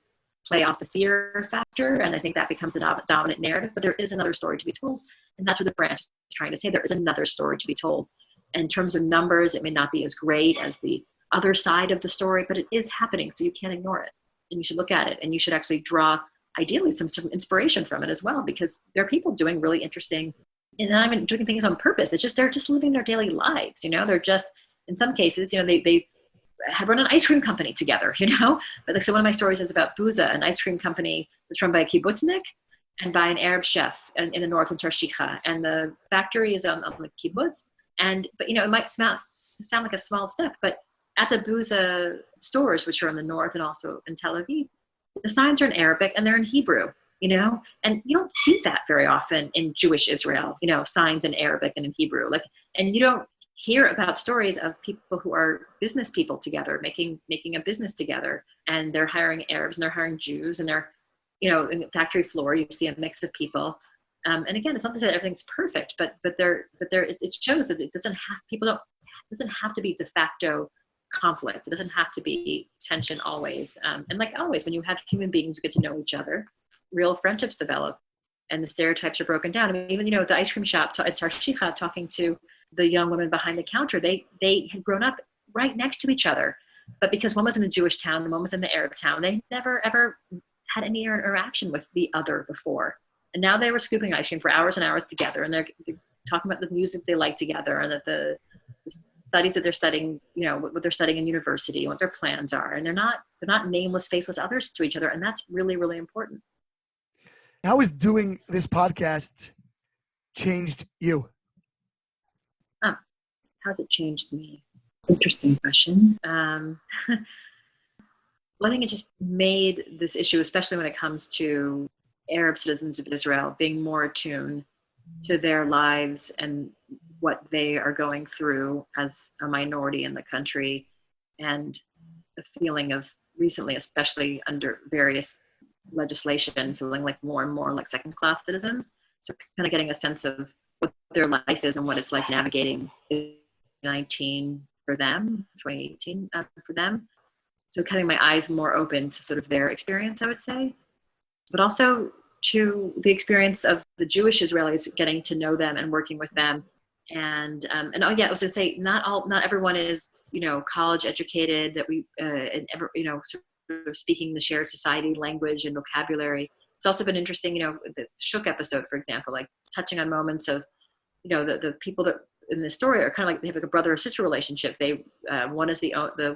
play off the fear factor, and I think that becomes the dominant narrative. But there is another story to be told, and that's what the branch is trying to say. There is another story to be told. In terms of numbers, it may not be as great as the other side of the story, but it is happening, so you can't ignore it. And you should look at it, and you should actually draw, ideally, some inspiration from it as well, because there are people doing really interesting, and not even doing things on purpose. It's just they're just living their daily lives. They're just, in some cases, they have run an ice cream company together, But like, so one of my stories is about Buza, an ice cream company that's run by a kibbutznik and by an Arab chef in the north of Tarshiha. And the factory is on the kibbutz. But it might sound like a small step, but at the Buza stores, which are in the north and also in Tel Aviv, the signs are in Arabic and they're in Hebrew, and you don't see that very often in Jewish Israel, signs in Arabic and in Hebrew, and you don't hear about stories of people who are business people together, making a business together, and they're hiring Arabs and they're hiring Jews, and they're, in the factory floor, you see a mix of people. And again, it's not to say that everything's perfect, but it shows that it doesn't have to be de facto conflict. It doesn't have to be tension always. And like always, when you have human beings who get to know each other, real friendships develop, and the stereotypes are broken down. I mean, even the ice cream shop at Tarshiha, talking to the young women behind the counter, they had grown up right next to each other, but because one was in a Jewish town and one was in the Arab town, they never ever had any interaction with the other before. And now they were scooping ice cream for hours and hours together, and they're talking about the music they like together, and that the studies that they're studying, what they're studying in university, what their plans are, and they're not nameless, faceless others to each other, and that's really, really important. How has doing this podcast changed you? How's it changed me? Interesting question. Well, I think it just made this issue, especially when it comes to Arab citizens of Israel, being more attuned to their lives and what they are going through as a minority in the country, and the feeling of recently, especially under various legislation, feeling like more and more like second-class citizens. So kind of getting a sense of what their life is and what it's like navigating 2019 for them, 2018 for them. So having my eyes more open to sort of their experience, I would say, but also to the experience of the Jewish Israelis, getting to know them and working with them. And I was going to say, not everyone is, college educated, that we, sort of speaking the shared society language and vocabulary. It's also been interesting, the Shook episode, for example, like touching on moments of, the people that in the story are kind of like, they have like a brother or sister relationship. They, the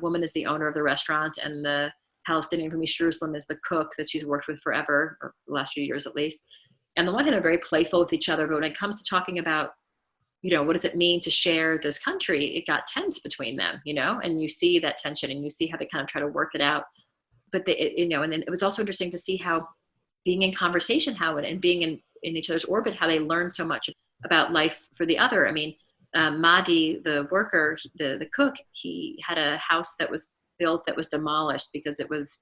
woman is the owner of the restaurant, and the Palestinian from East Jerusalem is the cook that she's worked with forever, or the last few years at least. And the one hand, they're very playful with each other, but when it comes to talking about, what does it mean to share this country, it got tense between them, and you see that tension, and you see how they kind of try to work it out. But and then it was also interesting to see how being in conversation, and being in each other's orbit, how they learned so much about life for the other. I mean, Mahdi, the worker, the cook, he had a house that was built that was demolished because it was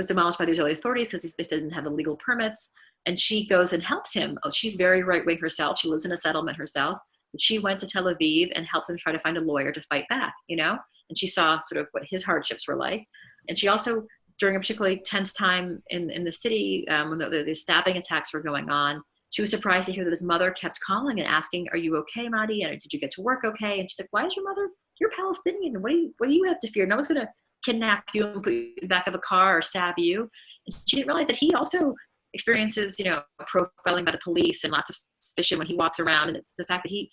demolished by the Israeli authorities because they didn't have the legal permits. And she goes and helps him. She's very right-wing herself. She lives in a settlement herself. But she went to Tel Aviv and helped him try to find a lawyer to fight back, And she saw sort of what his hardships were like. And she also, during a particularly tense time in the city, when the stabbing attacks were going on, she was surprised to hear that his mother kept calling and asking, "Are you okay, Mahdi? And did you get to work okay?" And she's like, "Why is your mother? You're Palestinian. What do you have to fear? No one's going to kidnap you and put you in the back of a car or stab you." And she didn't realize that he also experiences, profiling by the police and lots of suspicion when he walks around. And it's the fact that he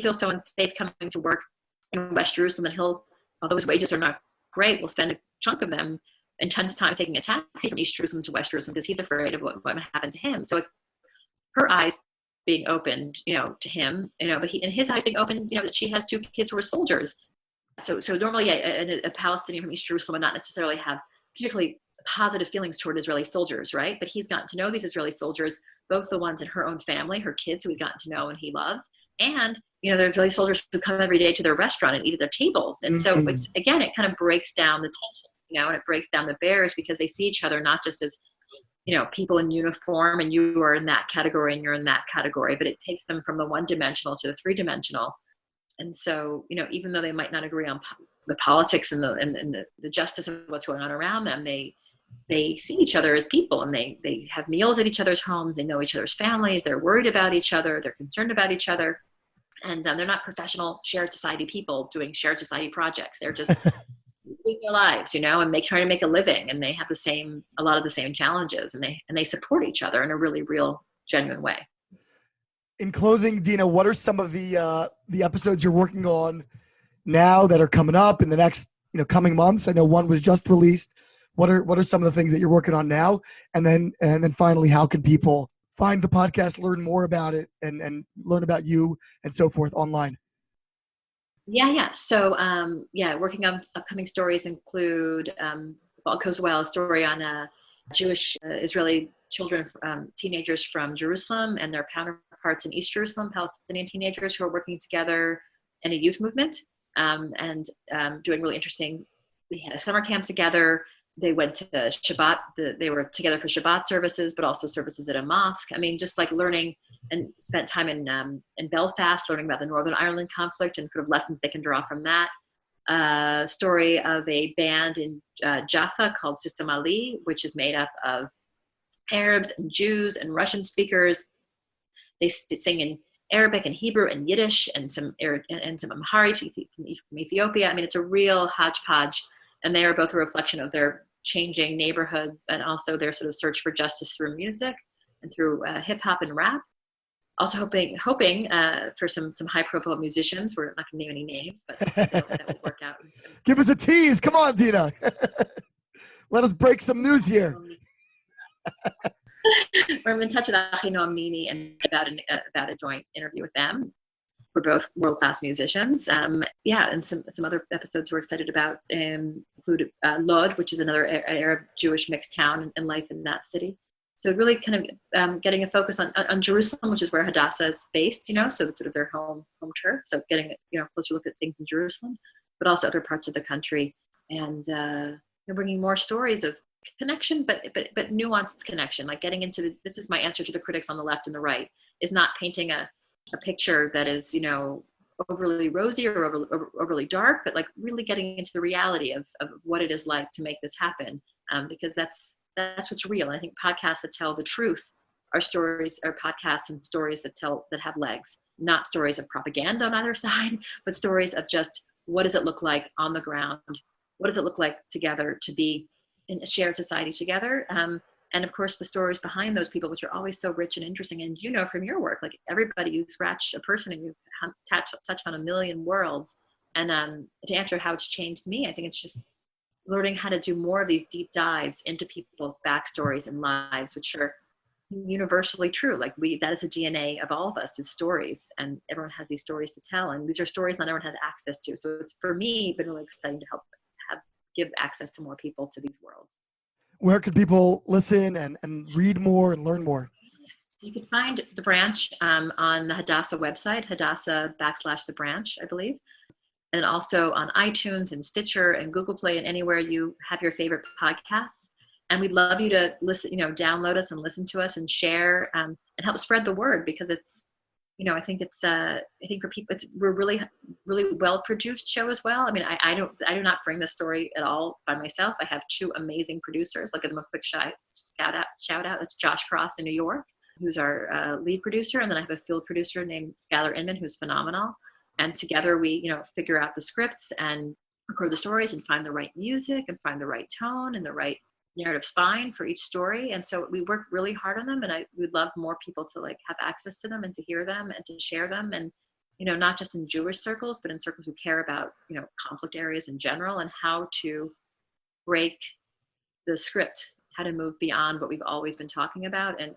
feels so unsafe coming to work in West Jerusalem, and he'll, although his wages are not great, will spend a chunk of them in tons of time taking a taxi from East Jerusalem to West Jerusalem because he's afraid of what might happen to him. So her eyes being opened, to him, but his eyes being opened, that she has two kids who are soldiers. So normally a Palestinian from East Jerusalem would not necessarily have particularly positive feelings toward Israeli soldiers, right? But he's gotten to know these Israeli soldiers, both the ones in her own family, her kids who he's gotten to know and he loves, and the Israeli soldiers who come every day to their restaurant and eat at their tables. And so it's, again, it kind of breaks down the tension, and it breaks down the barriers because they see each other not just as people in uniform and you are in that category and you're in that category, but it takes them from the one-dimensional to the three-dimensional. And so, even though they might not agree on the politics and the justice of what's going on around them, they see each other as people, and they have meals at each other's homes. They know each other's families. They're worried about each other. They're concerned about each other. And they're not professional shared society people doing shared society projects. They're just living their lives, and trying to make a living, and they have a lot of the same challenges, and they support each other in a really real, genuine way. In closing, Dina, what are some of the episodes you're working on now that are coming up in the next coming months? I know one was just released. What are some of the things that you're working on now? And then finally, how can people find the podcast, learn more about it, and learn about you and so forth online? Yeah. So, working on upcoming stories include, well, it goes well, a story on Jewish Israeli children, teenagers from Jerusalem and their counterparts in East Jerusalem, Palestinian teenagers who are working together in a youth movement and doing really interesting. They had a summer camp together. They went to Shabbat. They were together for Shabbat services, but also services at a mosque. I mean, just like learning, and spent time in Belfast, learning about the Northern Ireland conflict and sort of lessons they can draw from that. Story of a band in Jaffa called System Ali, which is made up of Arabs and Jews and Russian speakers. They sing in Arabic and Hebrew and Yiddish and some Amharic from Ethiopia. I mean, it's a real hodgepodge, and they are both a reflection of their changing neighborhood and also their sort of search for justice through music and through hip hop and rap. Also hoping for some high-profile musicians. We're not going to name any names, but that will work out. Give us a tease. Come on, Dina. Let us break some news here. We're in touch with Achinoam Mini and about a joint interview with them. We're both world-class musicians. And some other episodes we're excited about include Lod, which is another Arab Jewish mixed town and life in that city. So really kind of getting a focus on Jerusalem, which is where Hadassah is based, so it's sort of their home turf. So getting a closer look at things in Jerusalem, but also other parts of the country, and bringing more stories of connection, but nuanced connection. Like getting into this is my answer to the critics on the left and the right, is not painting a picture that is overly rosy or overly dark, but like really getting into the reality of what it is like to make this happen, because that's what's real. I think podcasts that tell the truth are podcasts and stories that have legs, not stories of propaganda on either side, but stories of just what does it look like on the ground? What does it look like together to be in a shared society together? And of course, the stories behind those people, which are always so rich and interesting. And from your work, like everybody, you scratch a person and you touch on a million worlds. And to answer how it's changed me, I think it's just learning how to do more of these deep dives into people's backstories and lives, which are universally true. Like that is the DNA of all of us, is stories, and everyone has these stories to tell. And these are stories not everyone has access to. So it's, for me, been really exciting to help give access to more people to these worlds. Where could people listen and read more and learn more? You can find The Branch on the Hadassah website, Hadassah/The Branch, I believe. And also on iTunes and Stitcher and Google Play and anywhere you have your favorite podcasts. And we'd love you to listen, download us and listen to us and share and help spread the word, because it's, I think for people, we're really, really well-produced show as well. I mean, I do not bring this story at all by myself. I have two amazing producers. I'll give them a quick shout out. That's Josh Cross in New York, who's our lead producer. And then I have a field producer named Skylar Inman, who's phenomenal. And together we, figure out the scripts and record the stories and find the right music and find the right tone and the right narrative spine for each story. And so we work really hard on them, and we'd love more people to have access to them and to hear them and to share them. And, not just in Jewish circles, but in circles who care about, conflict areas in general, and how to break the script, how to move beyond what we've always been talking about and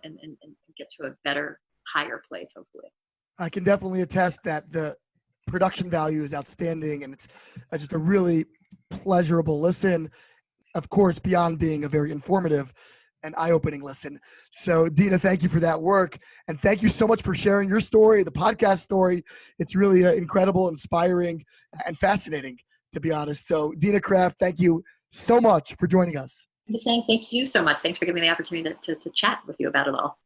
get to a better, higher place, hopefully. I can definitely attest that the production value is outstanding, and it's just a really pleasurable listen. Of course, beyond being a very informative and eye-opening listen. So Dina, thank you for that work. And thank you so much for sharing your story, the podcast story. It's really incredible, inspiring, and fascinating, to be honest. So Dina Kraft, thank you so much for joining us. I'm just saying thank you so much. Thanks for giving me the opportunity to chat with you about it all.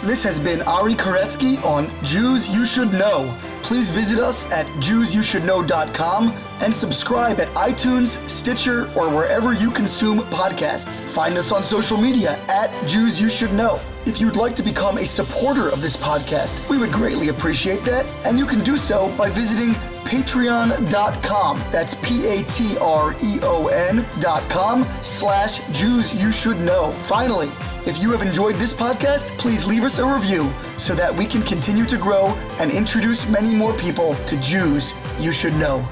This has been Ari Koretsky on Jews You Should Know. Please visit us at JewsYouShouldKnow.com and subscribe at iTunes, Stitcher, or wherever you consume podcasts. Find us on social media at Jews You Should Know. If you'd like to become a supporter of this podcast, we would greatly appreciate that, and you can do so by visiting patreon.com. That's patreon.com/JewsYouShouldKnow. Finally, if you have enjoyed this podcast, please leave us a review so that we can continue to grow and introduce many more people to Jews You Should Know.